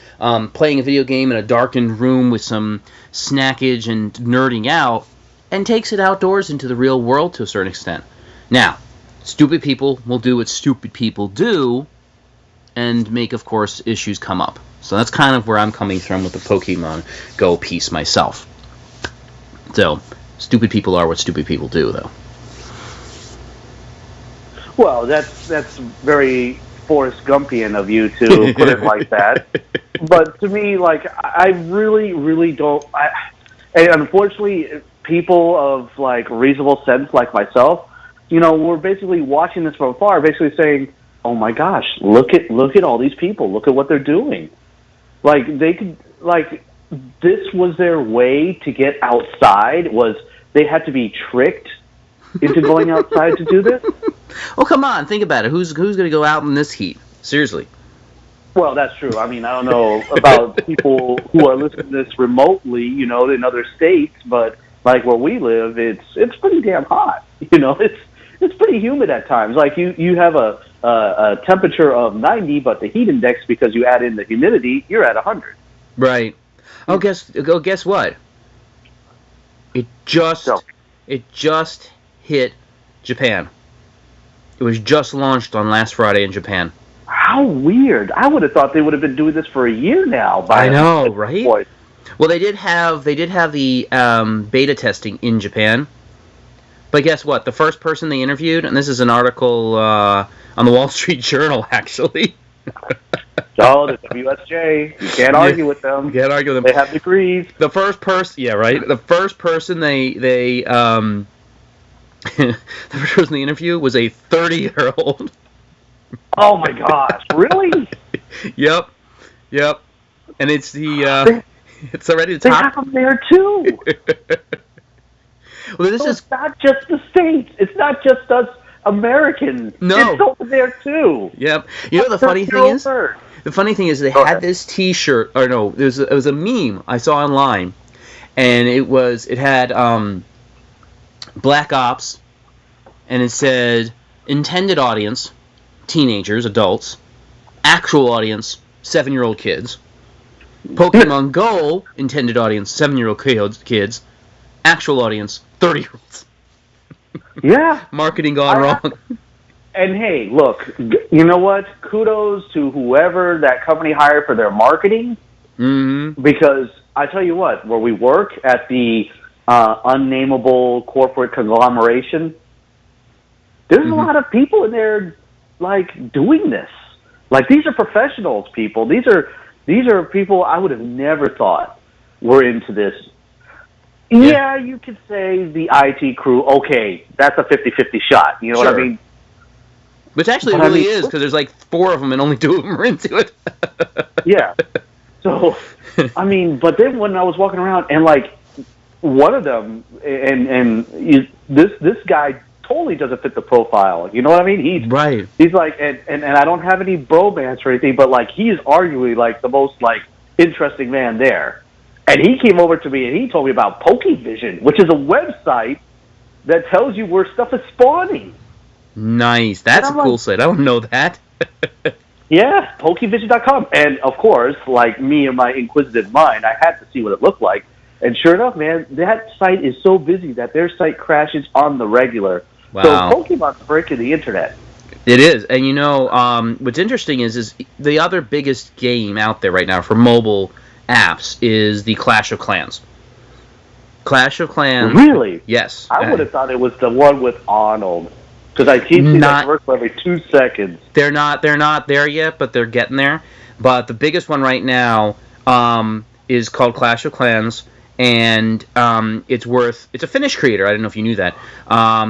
playing a video game in a darkened room with some snackage and nerding out, and takes it outdoors into the real world to a certain extent. Now, stupid people will do what stupid people do, and make, of course, issues come up. So that's kind of where I'm coming from with the Pokemon Go piece myself. So, stupid people are what stupid people do, though. Well, that's very Forrest Gumpian of you to put it like that. But to me, like, I really, really don't. And unfortunately, people of like reasonable sense, like myself, we're basically watching this from afar, basically saying, "Oh my gosh, look at all these people. Look at what they're doing." Like they could, like, this was their way to get outside. Was they had to be tricked into going outside to do this? Oh, come on, think about it. Who's going to go out in this heat? Seriously. Well, that's true. I mean, I don't know about people who are listening to this remotely, in other states, but like where we live, it's pretty damn hot. It's pretty humid at times. Like you have a temperature of 90, but the heat index, because you add in the humidity, you're at 100. Right. Oh, guess what? It just hit Japan. It was just launched on last Friday in Japan. How weird! I would have thought they would have been doing this for a year now. I know, right? Point. Well, they did have the beta testing in Japan, but guess what? The first person they interviewed, and this is an article on the Wall Street Journal, actually. Oh, the WSJ. You can't argue with them. You can't argue with them. They have degrees. The first person, yeah, right. The first person they the first person they interviewed was a 30-year-old. Oh my gosh! Really? Yep. And it's it's already the top. They have them there too. Well, it's not just the States. It's not just us Americans. No, it's over there too. Yep. The funny thing is. The funny thing is they had this T-shirt, or no, it was a meme I saw online, and it had Black Ops, and it said intended audience, teenagers, adults, actual audience, 7-year-old kids, Pokemon Go, intended audience, 7-year-old kids, actual audience, 30-year-olds. Yeah. Marketing gone wrong. And hey, look, you know what? Kudos to whoever that company hired for their marketing. Mm-hmm. Because I tell you what, where we work at the unnameable corporate conglomeration, there's a lot of people in there like doing this. Like, these are professionals, people. These are people I would have never thought were into this. Yeah, you could say the IT crew, okay, that's a 50-50 shot. You know what I mean? Which actually really is, because there's like 4 of them and only 2 of them are into it. Yeah. So, I mean, but then when I was walking around and like one of them, this guy totally doesn't fit the profile. You know what I mean? He's like, and I don't have any bromance or anything, but like he's arguably like the most like interesting man there. And he came over to me and he told me about PokeVision, which is a website that tells you where stuff is spawning. Nice. That's a cool site. I don't know that. Yeah, PokeVision.com. And, of course, like me and my inquisitive mind, I had to see what it looked like. And sure enough, man, that site is so busy that their site crashes on the regular. Wow. So Pokemon's breaking the internet. It is. And, what's interesting is the other biggest game out there right now for mobile apps is the Clash of Clans. Clash of Clans. Really? Yes. I would have thought it was the one with Arnold. Because I keep seeing that commercial every 2 seconds. They're not there yet, but they're getting there. But the biggest one right now is called Clash of Clans, and it's a Finnish creator. I don't know if you knew that,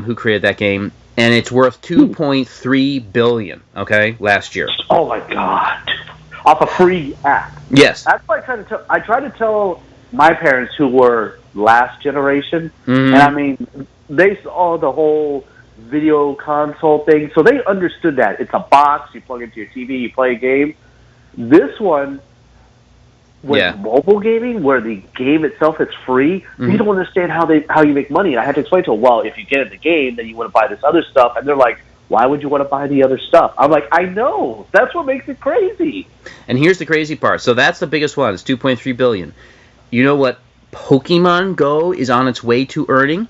who created that game, and it's worth $2.3 billion. Okay, last year. Oh my God! Off a free app. Yes. That's what I try to tell my parents, who were last generation, mm-hmm. and I mean they saw the whole video console thing, so they understood that it's a box, you plug into your TV, you play a game. This one with mobile gaming, where the game itself is free, you don't understand how you make money. And I had to explain to them, well, if you get in the game, then you want to buy this other stuff, and they're like, why would you want to buy the other stuff? I'm like, I know, that's what makes it crazy. And here's the crazy part. So that's the biggest one. It's $2.3 billion. You know what Pokemon Go is on its way to earning?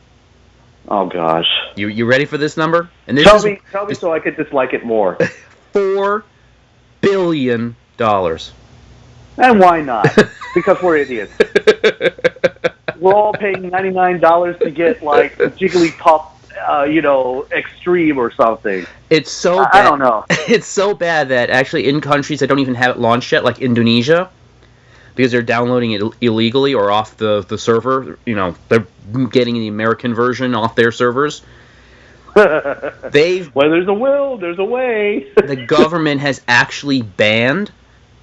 Oh gosh! You ready for this number? And this tell me so I could dislike it more. $4 billion. And why not? Because we're idiots. we're all paying $99 to get like Jigglypuff, Extreme or something. It's so bad. I don't know. It's so bad that actually in countries that don't even have it launched yet, like Indonesia, because they're downloading it illegally or off the server, they're getting the American version off their servers. Where there's a will, there's a way. The government has actually banned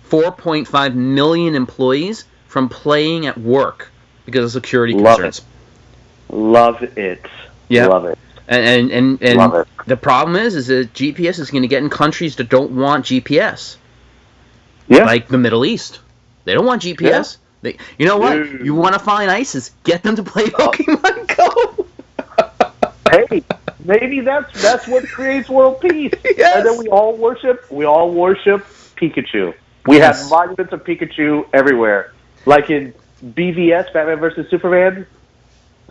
4.5 million employees from playing at work because of security concerns. Love it. Yeah. Love it. And Love it. The problem is that GPS is going to get in countries that don't want GPS. Yeah. Like the Middle East. They don't want GPS. Yeah. You know what? Dude. You want to find ISIS, get them to play Pokemon Go. Hey, maybe that's what creates world peace. Yes. And then we all worship Pikachu. We Yes. have monuments of Pikachu everywhere. Like in BVS, Batman vs. Superman.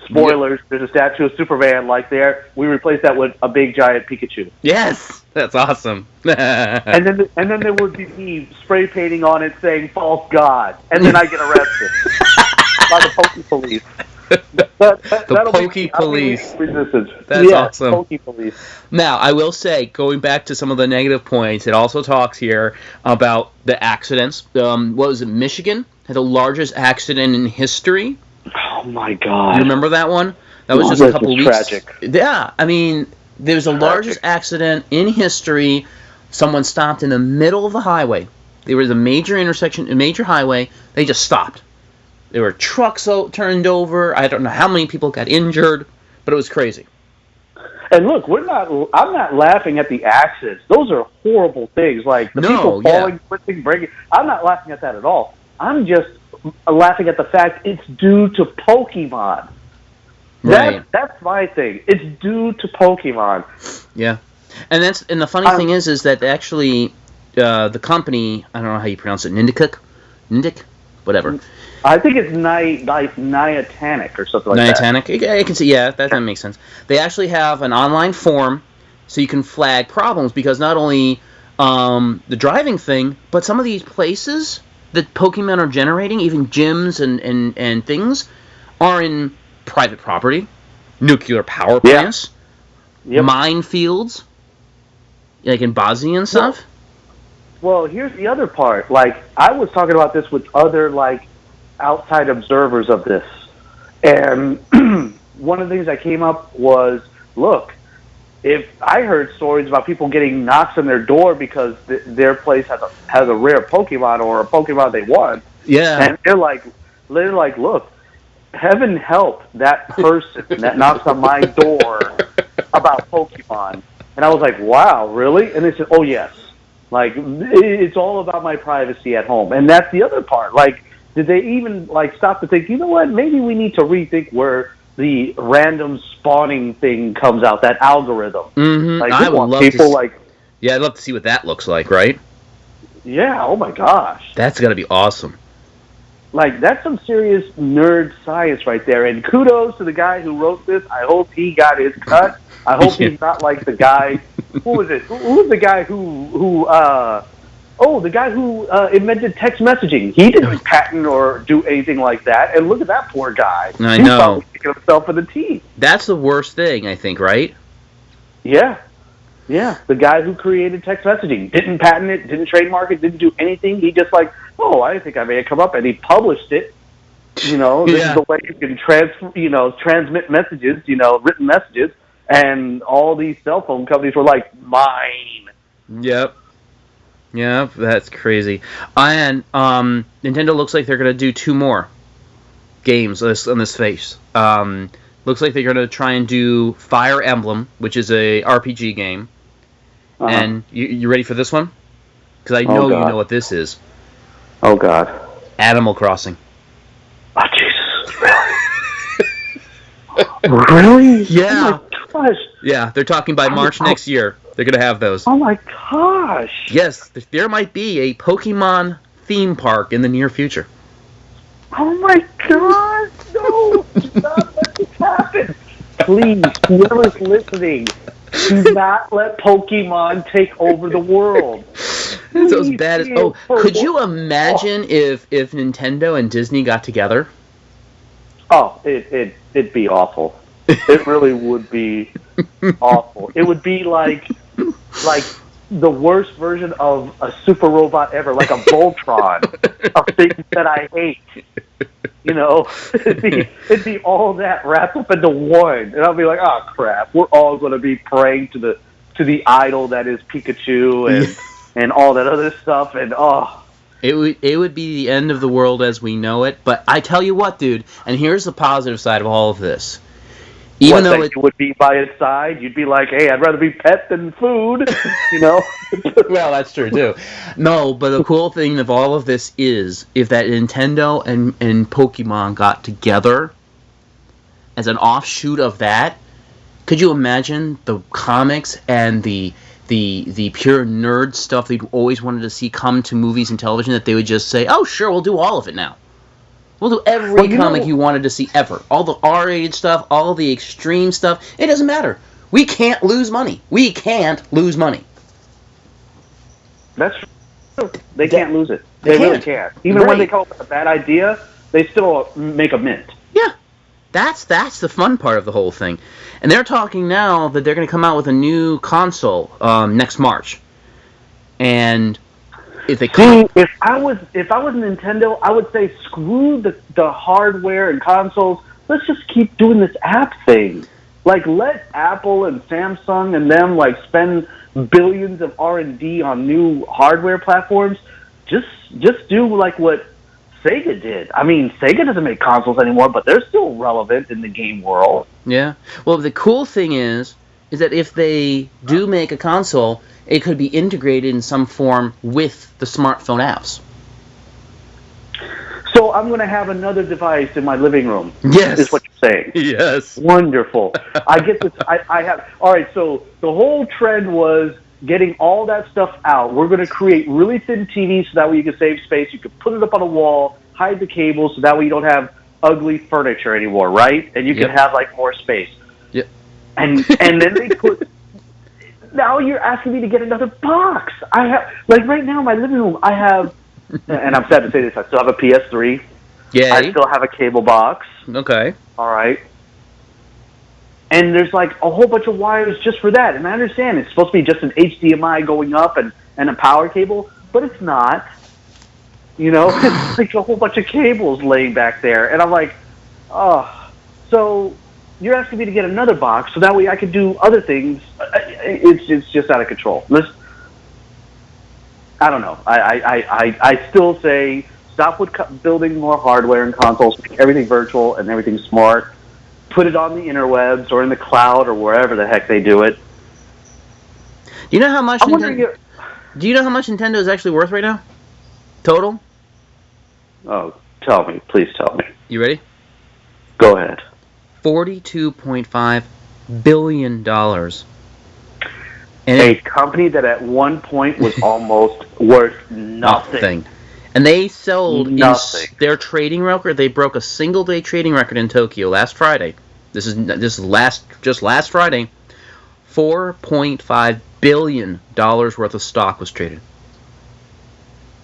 Spoilers, there's a statue of Superman like there. We replaced that with a big giant Pikachu. Yes, that's awesome. And then there would be me spray painting on it saying false god. And then I get arrested by the Poke Police. That'll Poke be Police. Resistance. That's awesome. Poke Police. Now, I will say, going back to some of the negative points, it also talks here about the accidents. What was it? Michigan had the largest accident in history. Oh my god! You remember that one? That was just This a couple is weeks. tragic. Yeah, I mean, there was the largest accident in history. Someone stopped in the middle of the highway. There was a major intersection, a major highway. They just stopped. There were trucks turned over. I don't know how many people got injured, but it was crazy. And look, I'm not laughing at the accidents. Those are horrible things. Like the people falling, twisting, breaking. I'm not laughing at that at all. I'm just laughing at the fact it's due to Pokemon. Right. That's my thing. It's due to Pokemon. Yeah, and the funny thing is that actually the company, I don't know how you pronounce it, Niantic, whatever. I think it's Niantic or something like that. Niantic. I can see. Yeah, that makes sense. They actually have an online forum so you can flag problems because not only the driving thing, but some of these places that Pokemon are generating, even gyms and things, are in private property, nuclear power plants, minefields, like in Bosnia and stuff. Well, here's the other part. Like, I was talking about this with other, like, outside observers of this. And one of the things that came up was, look, if I heard stories about people getting knocks on their door because their place has a rare Pokemon or a Pokemon they want, and they're like, look, heaven help that person that knocks on my door about Pokemon. And I was like, wow, really? And they said, oh yes, like it's all about my privacy at home. And that's the other part. Like, did they even like stop to think, you know what? Maybe we need to rethink where the random spawning thing comes out, that algorithm. Mm-hmm. Like, I would love people to like, yeah, I'd love to see what that looks like, right? yeah, oh my gosh. That's got to be awesome. Like, that's some serious nerd science right there. And kudos to the guy who wrote this. I hope he got his cut. I hope he's not like the guy. Who was it? Who was the guy the guy who invented text messaging? He didn't patent or do anything like that. And look at that poor guy. I He's know. probably kicking himself in the teeth. That's the worst thing, I think, right? Yeah. Yeah. The guy who created text messaging didn't patent it, didn't trademark it, didn't do anything. He just like, oh, I think I may have come up, and he published it. You know, this is the way you can transmit messages, written messages. And all these cell phone companies were like, mine. Yep. Yeah, that's crazy. And Nintendo looks like they're going to do 2 more games on this face. Looks like they're going to try and do Fire Emblem, which is a RPG game. Uh-huh. And you ready for this one? Because I know you know what this is. Oh, God. Animal Crossing. Oh, Jesus. Really? Really? Yeah. Oh, my gosh. Yeah, they're talking by March next year. They're going to have those. Oh, my gosh. Yes, there might be a Pokemon theme park in the near future. Oh, my God. No. Do not let this happen. Please, whoever's listening, do not let Pokemon take over the world. It's as bad as... Oh, could you imagine if Nintendo and Disney got together? Oh, it'd be awful. It really would be awful. It would be like the worst version of a super robot ever, like a Voltron of things that I hate. You know, it'd be all that wrapped up into one, and I'll be like, oh crap, we're all going to be praying to the idol that is Pikachu and all that other stuff, and oh. It would be the end of the world as we know it. But I tell you what, dude, and here's the positive side of all of this. Even though it would be by its side, you'd be like, hey, I'd rather be pet than food, you know? Well, that's true, too. No, but the cool thing of all of this is, if that Nintendo and Pokemon got together as an offshoot of that, could you imagine the comics and the pure nerd stuff they'd always wanted to see come to movies and television, that they would just say, oh, sure, we'll do all of it now. We'll do every comic you wanted to see ever. All the R-rated stuff, all the extreme stuff. It doesn't matter. We can't lose money. We can't lose money. That's true. They can't lose it. They really can't. Even when they come up with a bad idea, they still make a mint. Yeah. That's the fun part of the whole thing. And they're talking now that they're going to come out with a new console next March. And if they come... if I was Nintendo, I would say screw the hardware and consoles. Let's just keep doing this app thing. Like, let Apple and Samsung and them spend billions of R&D on new hardware platforms. Just do what Sega did. I mean, Sega doesn't make consoles anymore, but they're still relevant in the game world. Yeah. Well, the cool thing is that if they do make a console, it could be integrated in some form with the smartphone apps. So I'm going to have another device in my living room. Yes. Is what you're saying. Yes. Wonderful. I get this. I have. All right. So the whole trend was getting all that stuff out. We're going to create really thin TVs so that way you can save space. You can put it up on a wall, hide the cables, so that way you don't have ugly furniture anymore, right? And you can have more space. Yep. And then they put. Now you're asking me to get another box. I have right now in my living room. I have, and I'm sad to say this. I still have a PS3. Yeah. I still have a cable box. Okay. All right. And there's a whole bunch of wires just for that. And I understand it's supposed to be just an HDMI going up and a power cable, but it's not. You know, it's a whole bunch of cables laying back there. And I'm like, oh, so you're asking me to get another box so that way I could do other things. It's just out of control. I don't know. I still say stop with building more hardware and consoles, make everything virtual and everything smart. Put it on the interwebs or in the cloud or wherever the heck they do it. Do you know how much? Do you know how much Nintendo is actually worth right now? Total? Oh, tell me. Please tell me. You ready? Go ahead. $42.5 billion. And a company that at one point was almost worth nothing. And they sold nothing. Their trading record. They broke a single-day trading record in Tokyo last Friday. This is last Friday. $4.5 billion worth of stock was traded,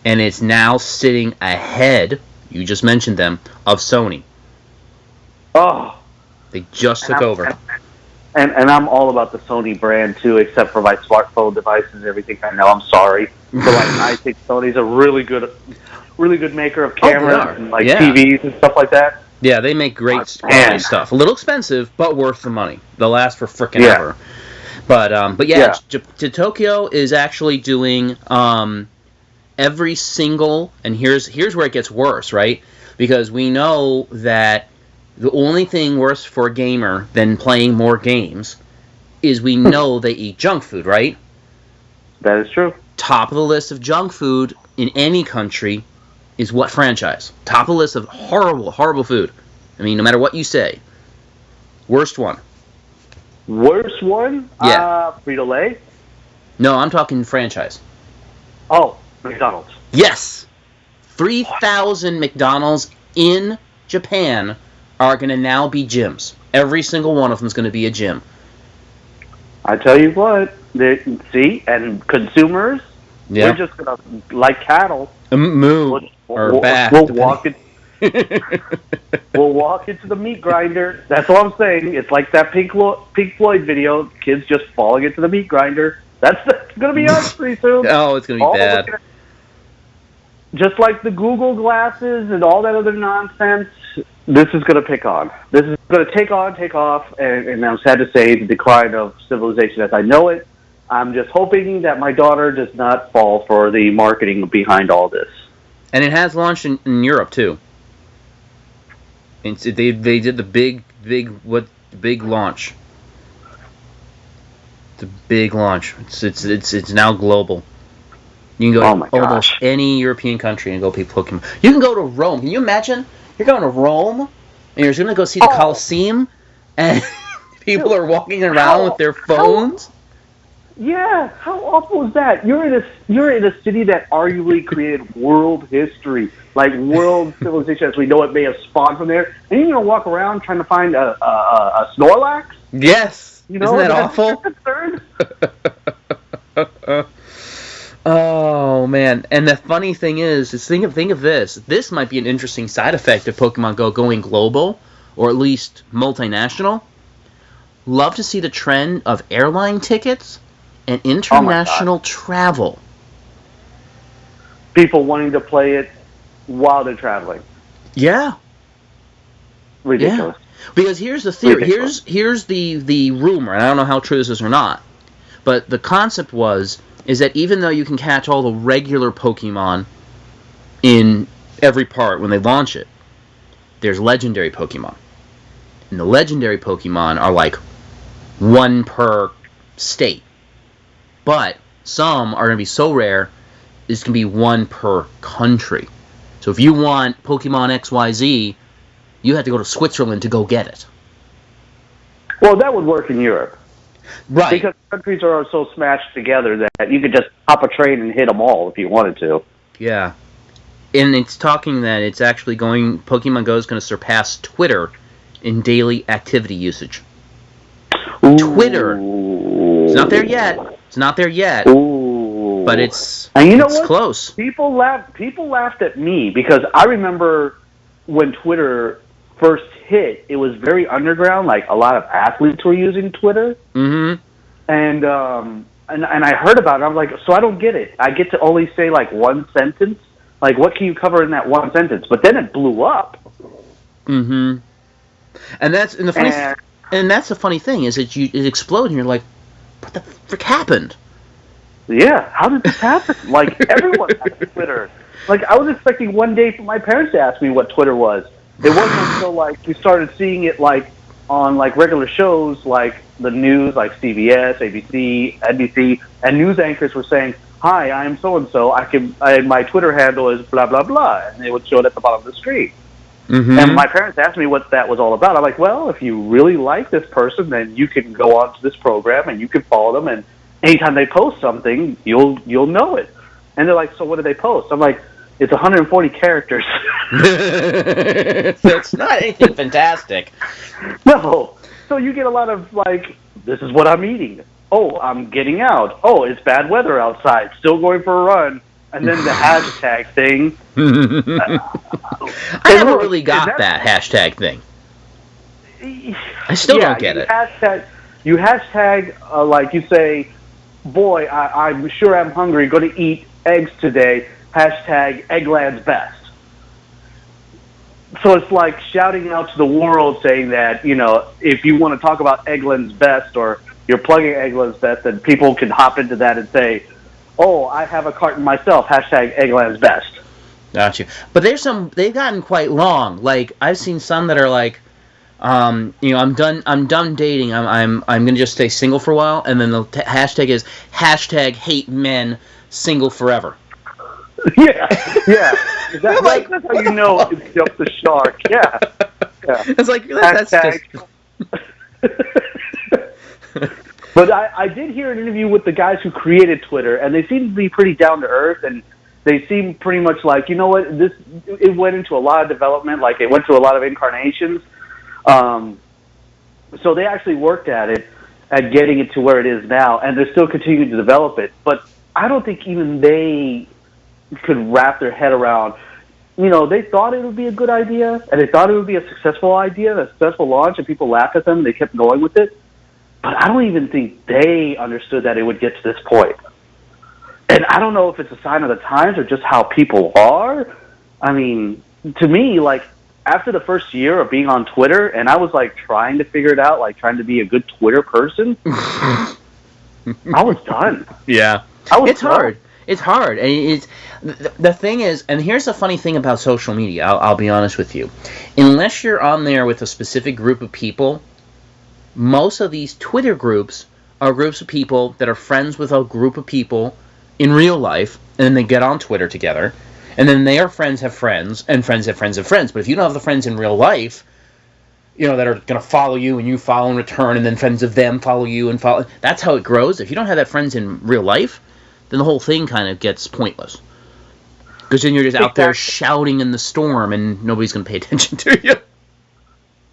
and it's now sitting ahead. You just mentioned them, of Sony. Oh, they just took over. And I'm all about the Sony brand too, except for my smartphone devices and everything. I know. I'm sorry, but I think Sony's a really good maker of cameras and TVs and stuff like that. Yeah, they make great quality stuff. A little expensive, but worth the money. They'll last for frickin' ever. But yeah, Tokyo is actually doing every single, and here's where it gets worse, right? Because we know that the only thing worse for a gamer than playing more games is we know they eat junk food, right? That is true. Top of the list of junk food in any country is what franchise? Top of the list of horrible food. I mean, no matter what you say. Worst one. Worst one? Yeah. Frito-Lay? No, I'm talking franchise. Oh, McDonald's. Yes! 3,000 McDonald's in Japan are going to now be gyms. Every single one of them is going to be a gym. I tell you what, and consumers, we're just going to, like cattle, moo or bath. We'll walk it. We'll walk into the meat grinder. That's all I'm saying. It's like that Pink Floyd video. Kids just falling into the meat grinder. That's going to be us pretty soon. Oh, it's going to be bad. Just like the Google glasses and all that other nonsense, this is going to pick on. This is going to take off, and I'm sad to say the decline of civilization as I know it. I'm just hoping that my daughter does not fall for the marketing behind all this. And it has launched in Europe too. And they did the big launch. The big launch. It's now global. You can go to almost any European country and go play Pokemon. You can go to Rome. Can you imagine? You're going to Rome and you're going to go see the Colosseum, and people are walking around with their phones. Yeah, how awful is that? You're in a city that arguably created world history, like world civilization as we know it may have spawned from there, and you're gonna walk around trying to find a Snorlax? Yes, you know, isn't that awful? Oh man! And the funny thing is think of this. This might be an interesting side effect of Pokemon Go going global, or at least multinational. Love to see the trend of airline tickets and international travel. People wanting to play it while they're traveling. Yeah. Ridiculous. Yeah. Because here's the theory. Here's the rumor, and I don't know how true this is or not. But the concept is that even though you can catch all the regular Pokemon in every part when they launch it, there's legendary Pokemon. And the legendary Pokemon are like one per state. But some are going to be so rare, it's going to be one per country. So if you want Pokemon XYZ, you have to go to Switzerland to go get it. Well, that would work in Europe. Right. Because countries are so smashed together that you could just hop a train and hit them all if you wanted to. Yeah. And it's talking that it's actually Pokemon Go is going to surpass Twitter in daily activity usage. Ooh. Twitter. It's not there yet. Ooh. But it's what? Close. People laughed at me because I remember when Twitter first hit, it was very underground. Like a lot of athletes were using Twitter. Mm-hmm. And I heard about it. I'm like, so I don't get it. I get to only say like one sentence. Like, what can you cover in that one sentence? But then it blew up. Mm-hmm. And that's the funny thing is that it exploded, and you're like, what the frick happened? Yeah, how did this happen? Like, everyone has Twitter. Like, I was expecting one day for my parents to ask me what Twitter was. It wasn't until, like, we started seeing it, like, on, like, regular shows, like the news, like CBS, ABC, NBC, and news anchors were saying, hi, I'm so-and-so, my Twitter handle is blah, blah, blah, and they would show it at the bottom of the screen. Mm-hmm. And my parents asked me what that was all about. I'm like, well, if you really like this person, then you can go on to this program and you can follow them, and anytime they post something, you'll know it. And they're like, so what do they post? I'm like, it's 140 characters. That's not anything fantastic. No. So you get a lot of, like, this is what I'm eating. Oh, I'm getting out. Oh, it's bad weather outside. Still going for a run. And then the hashtag thing. I never really got that hashtag thing. I still don't get it. You hashtag, like you say, boy, I'm sure I'm hungry, going to eat eggs today. Hashtag Eggland's best. So it's like shouting out to the world saying that, you know, if you want to talk about Eggland's best or you're plugging Eggland's best, then people can hop into that and say, oh, I have a carton myself, hashtag Eggland's best. Gotcha. But they've gotten quite long. Like, I've seen some that are like, I'm done dating. I'm gonna just stay single for a while, and then the hashtag is hashtag hate men single forever. Yeah. That's how you know it's jumped the shark. Yeah. It's like that's just. But I did hear an interview with the guys who created Twitter, and they seem to be pretty down to earth, and they seem pretty much like, you know what, it went into a lot of development, like it went through a lot of incarnations. So they actually worked at getting it to where it is now, and they're still continuing to develop it. But I don't think even they could wrap their head around they thought it would be a good idea, and they thought it would be a successful idea, a successful launch, and people laughed at them, and they kept going with it. But I don't even think they understood that it would get to this point. And I don't know if it's a sign of the times or just how people are. I mean, to me, like, after the first year of being on Twitter, and I was, like, trying to figure it out, like, trying to be a good Twitter person, I was done. Yeah. It's hard. It's hard. And it's the thing is, and here's the funny thing about social media, I'll be honest with you. Unless you're on there with a specific group of people, most of these Twitter groups are groups of people that are friends with a group of people in real life, and then they get on Twitter together, and then their friends have friends, and friends have friends of friends. But if you don't have the friends in real life, that are going to follow you, and you follow in return, and then friends of them follow you and follow, that's how it grows. If you don't have that friends in real life, then the whole thing kind of gets pointless. Because then you're just out there shouting in the storm, and nobody's going to pay attention to you.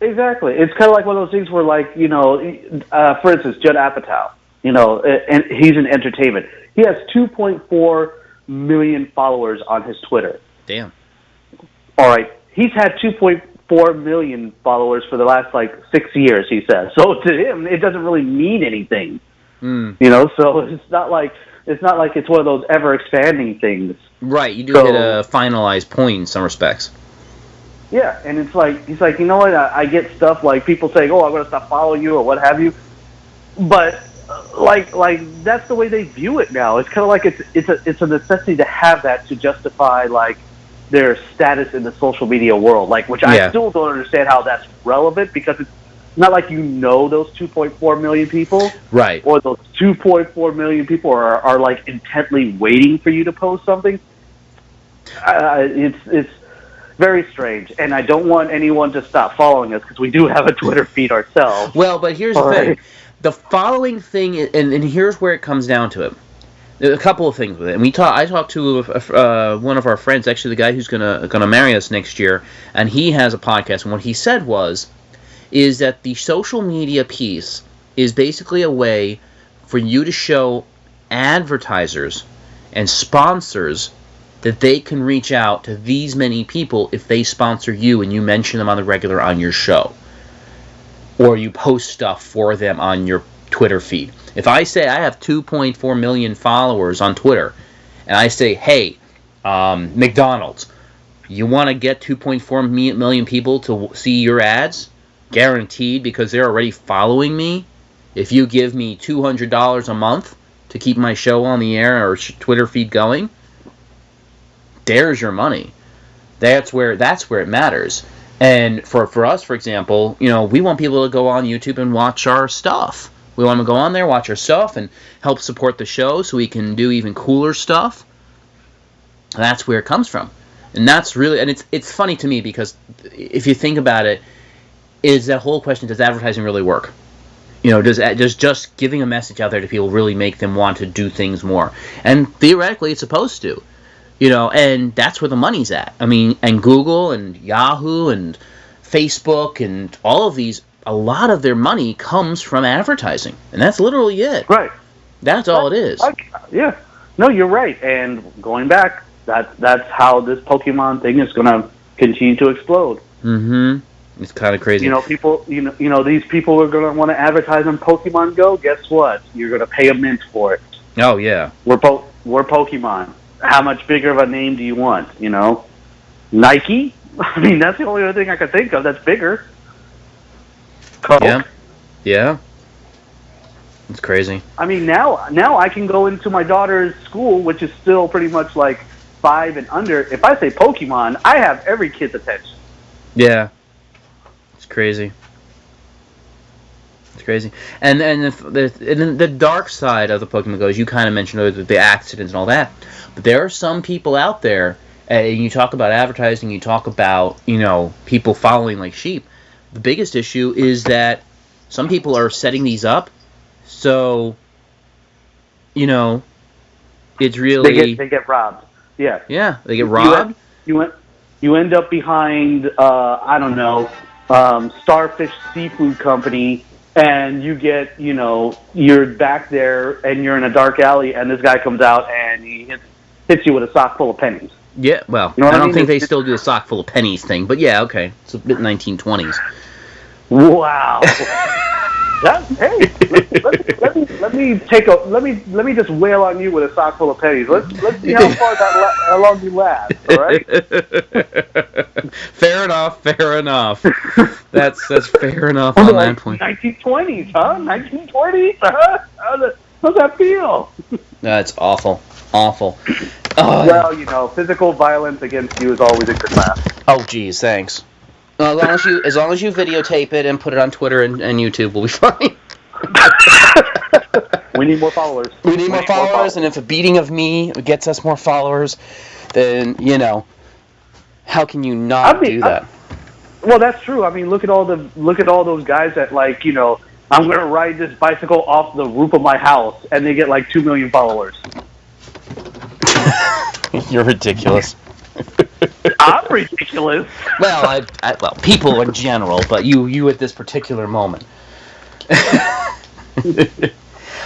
Exactly. It's kind of like one of those things where, like, for instance, Judd Apatow, and he's in entertainment. He has 2.4 million followers on his Twitter. Damn. All right. He's had 2.4 million followers for the last, 6 years, he says. So to him, it doesn't really mean anything. So it's not like it's one of those ever-expanding things. Right. You do hit a finalized point in some respects. Yeah, and it's like, he's like, you know what, I get stuff like people saying, I'm going to stop following you or what have you, but, like that's the way they view it now. It's kind of like it's a necessity to have that to justify, like, their status in the social media world, which I still don't understand how that's relevant, because it's not like those 2.4 million people. Right. Or those 2.4 million people are like, intently waiting for you to post something. It's very strange, and I don't want anyone to stop following us, because we do have a Twitter feed ourselves. Well, but here's the thing. The following thing, and here's where it comes down to it. There's a couple of things with it. And I talked to one of our friends, actually the guy who's gonna marry us next year, and he has a podcast, and what he said is that the social media piece is basically a way for you to show advertisers and sponsors that they can reach out to these many people if they sponsor you and you mention them on the regular on your show. Or you post stuff for them on your Twitter feed. If I say I have 2.4 million followers on Twitter, and I say, hey, McDonald's, you want to get 2.4 million people to see your ads? Guaranteed, because they're already following me. If you give me $200 a month to keep my show on the air or Twitter feed going, there's your money. That's where it matters. And for us, for example, we want people to go on YouTube and watch our stuff. We want them to go on there, watch our stuff, and help support the show so we can do even cooler stuff. That's where it comes from. And that's really, and it's funny to me, because if you think about it, is that whole question, does advertising really work? Does just giving a message out there to people really make them want to do things more? And theoretically, it's supposed to. And that's where the money's at. I mean, and Google and Yahoo and Facebook and all of these, a lot of their money comes from advertising. And that's literally it. Right. That's all it is. Yeah. No, you're right. And going back, that's how this Pokemon thing is going to continue to explode. Mm-hmm. It's kind of crazy. People, these people are going to want to advertise on Pokemon Go. Guess what? You're going to pay a mint for it. Oh, yeah. We're Pokemon. How much bigger of a name do you want? Nike? I mean, that's the only other thing I could think of that's bigger. Coke? Yeah. It's crazy. I mean, now I can go into my daughter's school, which is still pretty much like 5 and under. If I say Pokemon, I have every kid's attention. Yeah. It's crazy. It's crazy. And the dark side of the Pokemon Go, as you kind of mentioned, the accidents and all that. But there are some people out there, and you talk about advertising, you talk about, people following like sheep. The biggest issue is that some people are setting these up, so, it's really... They get robbed. Yeah. Yeah, they get robbed. You end up behind, Starfish Seafood Company, and you get, you're back there, and you're in a dark alley, and this guy comes out, and he hits you with a sock full of pennies. Yeah, well, You know what I I don't mean? think they It's- still do a sock full of pennies thing, but yeah, okay. It's a bit 1920s. Wow. Hey, let me just wail on you with a sock full of pennies. Let's see how long you last. All right. Fair enough. That's fair enough on that point. 1920s, huh? 1920s, huh? How's that feel? That's awful. Oh, Well, physical violence against you is always a good laugh. oh, geez, thanks. As long as you videotape it and put it on Twitter and YouTube, we'll be fine. We need more followers. We need more followers, and if a beating of me gets us more followers, then how can you not do that? Well, that's true. I mean, look at all those guys that I'm going to ride this bicycle off the roof of my house, and they get like 2 million followers. You're ridiculous. I'm ridiculous. Well, well, people in general, but you at this particular moment.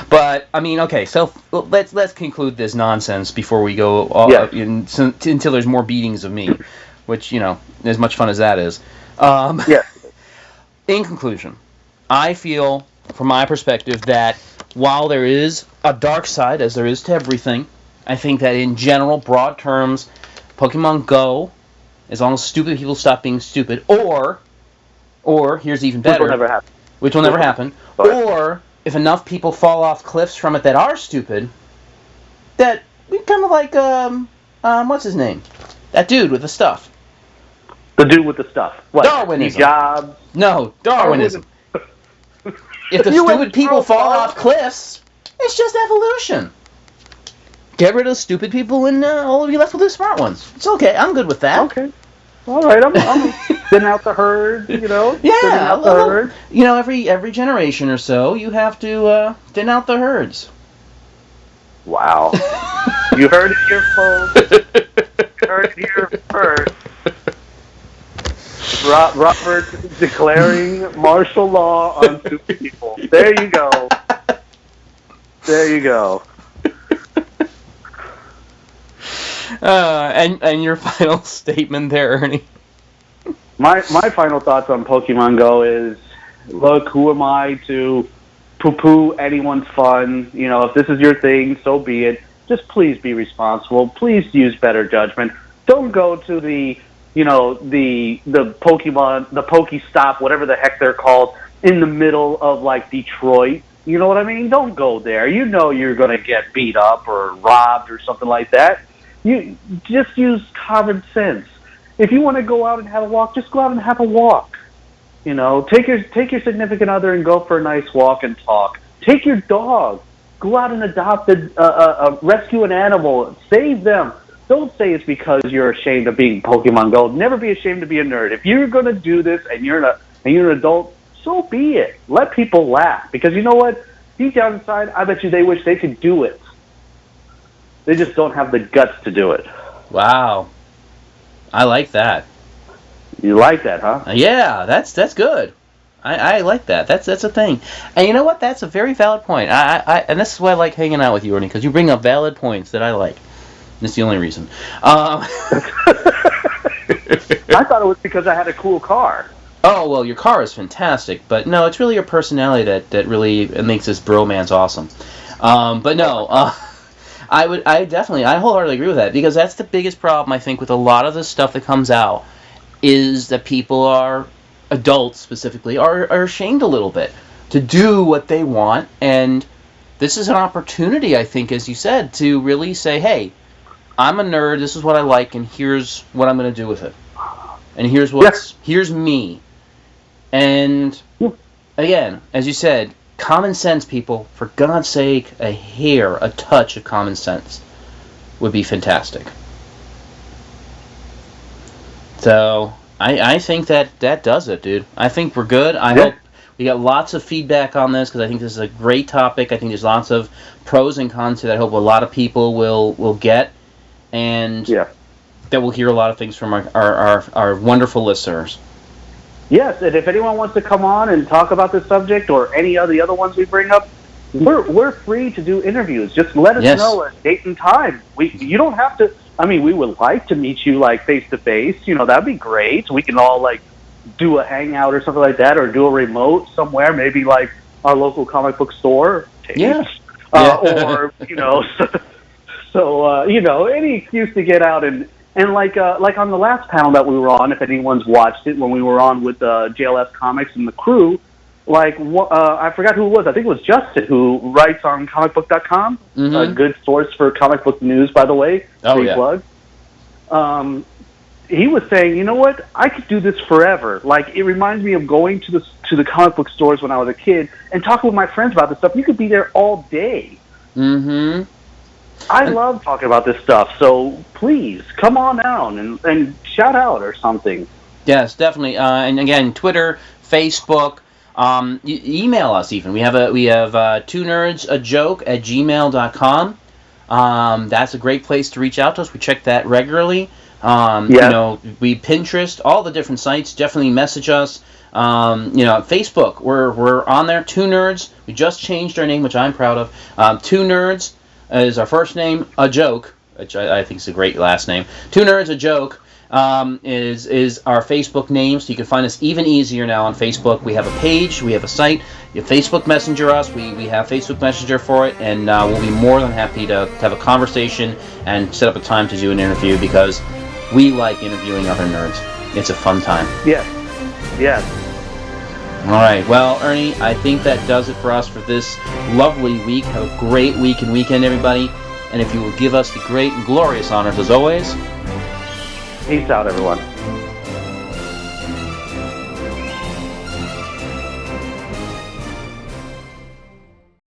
But I mean, okay, so let's conclude this nonsense before we go until there's more beatings of me, which as much fun as that is. Yeah. In conclusion, I feel, from my perspective, that while there is a dark side, as there is to everything, I think that in general, broad terms, Pokemon Go, as long as stupid people stop being stupid, or here's even better, which will never happen, or if enough people fall off cliffs from it that are stupid, that we kind of like what's his name? That dude with the stuff. The dude with the stuff. What? Darwinism. Jobs. No, Darwinism. If the stupid people fall off cliffs, it's just evolution. Get rid of the stupid people and all of you left with the smart ones. It's okay. I'm good with that. Okay. All right. I'm thin out the herd. Yeah. Thin out the herd. Every generation or so, you have to thin out the herds. Wow. You heard it here, folks. You heard it here first. Robert declaring martial law on stupid people. There you go. There you go. And your final statement there, Ernie. My final thoughts on Pokemon Go is, look, who am I to poo-poo anyone's fun? If this is your thing, so be it. Just please be responsible. Please use better judgment. Don't go to the Pokemon, the Pokestop, whatever the heck they're called, in the middle of like Detroit. You know what I mean? Don't go there. You're going to get beat up or robbed or something like that. You just use common sense. If you want to go out and have a walk, just go out and have a walk. Take your significant other and go for a nice walk and talk. Take your dog. Go out and adopt rescue an animal. Save them. Don't say it's because you're ashamed of being Pokemon Go. Never be ashamed to be a nerd. If you're going to do this and you're an adult, so be it. Let people laugh. Because you know what? Deep down inside, I bet you they wish they could do it. They just don't have the guts to do it. Wow. I like that. You like that, huh? Yeah, that's good. I like that. That's a thing. And you know what? That's a very valid point. And this is why I like hanging out with you, Ernie, because you bring up valid points that I like. That's the only reason. I thought it was because I had a cool car. Oh, well, your car is fantastic, but no, it's really your personality that really makes this bromance awesome. But no, I wholeheartedly agree with that, because that's the biggest problem, I think, with a lot of the stuff that comes out, is that people are, adults specifically, are ashamed a little bit to do what they want, and this is an opportunity, I think, as you said, to really say, hey, I'm a nerd, this is what I like, and here's what I'm going to do with it. And here's me. And, again, as you said, common sense, people, for God's sake, a touch of common sense would be fantastic. So, I think that does it, dude. I think we're good. I hope we got lots of feedback on this, because I think this is a great topic. I think there's lots of pros and cons that I hope a lot of people will get, and that we'll hear a lot of things from our wonderful listeners. Yes, and if anyone wants to come on and talk about this subject or any of the other ones we bring up, we're free to do interviews. Just let us know a date and time. You don't have to. I mean, we would like to meet you like face to face. You know, that'd be great. We can all like do a hangout or something like that, or do a remote somewhere, maybe like our local comic book store. Yeah. Or you know, so you know, any excuse to get out and like on the last panel that we were on, if anyone's watched it, when we were on with JLS Comics and the crew, like I forgot who it was. I think it was Justin, who writes on comicbook.com, a good source for comic book news, by the way. Oh, yeah. Plug. He was saying, you know what, I could do this forever. Like, it reminds me of going to the comic book stores when I was a kid and talking with my friends about this stuff. You could be there all day. Mm-hmm. I love talking about this stuff, so please come on down and shout out or something. Yes, definitely. And again, Twitter, Facebook, email us even. We have two nerds a joke at gmail.com. That's a great place to reach out to us. We check that regularly. You know, we Pinterest, all the different sites. Definitely message us. You know, Facebook, we're on there. Two Nerds. We just changed our name, which I'm proud of. Two Nerds is our first name. A Joke, which I think is a great last name. Two Nerds a Joke is our Facebook name, so you can find us even easier now on Facebook. We have a page, we have a site. You Facebook Messenger us. We have Facebook Messenger for it, and we'll be more than happy to have a conversation and set up a time to do an interview, because we like interviewing other nerds. It's a fun time. Yes. Yes. All right. Well, Ernie, I think that does it for us for this lovely week. Have a great week and weekend, everybody. And if you will give us the great and glorious honors as always. Peace out, everyone.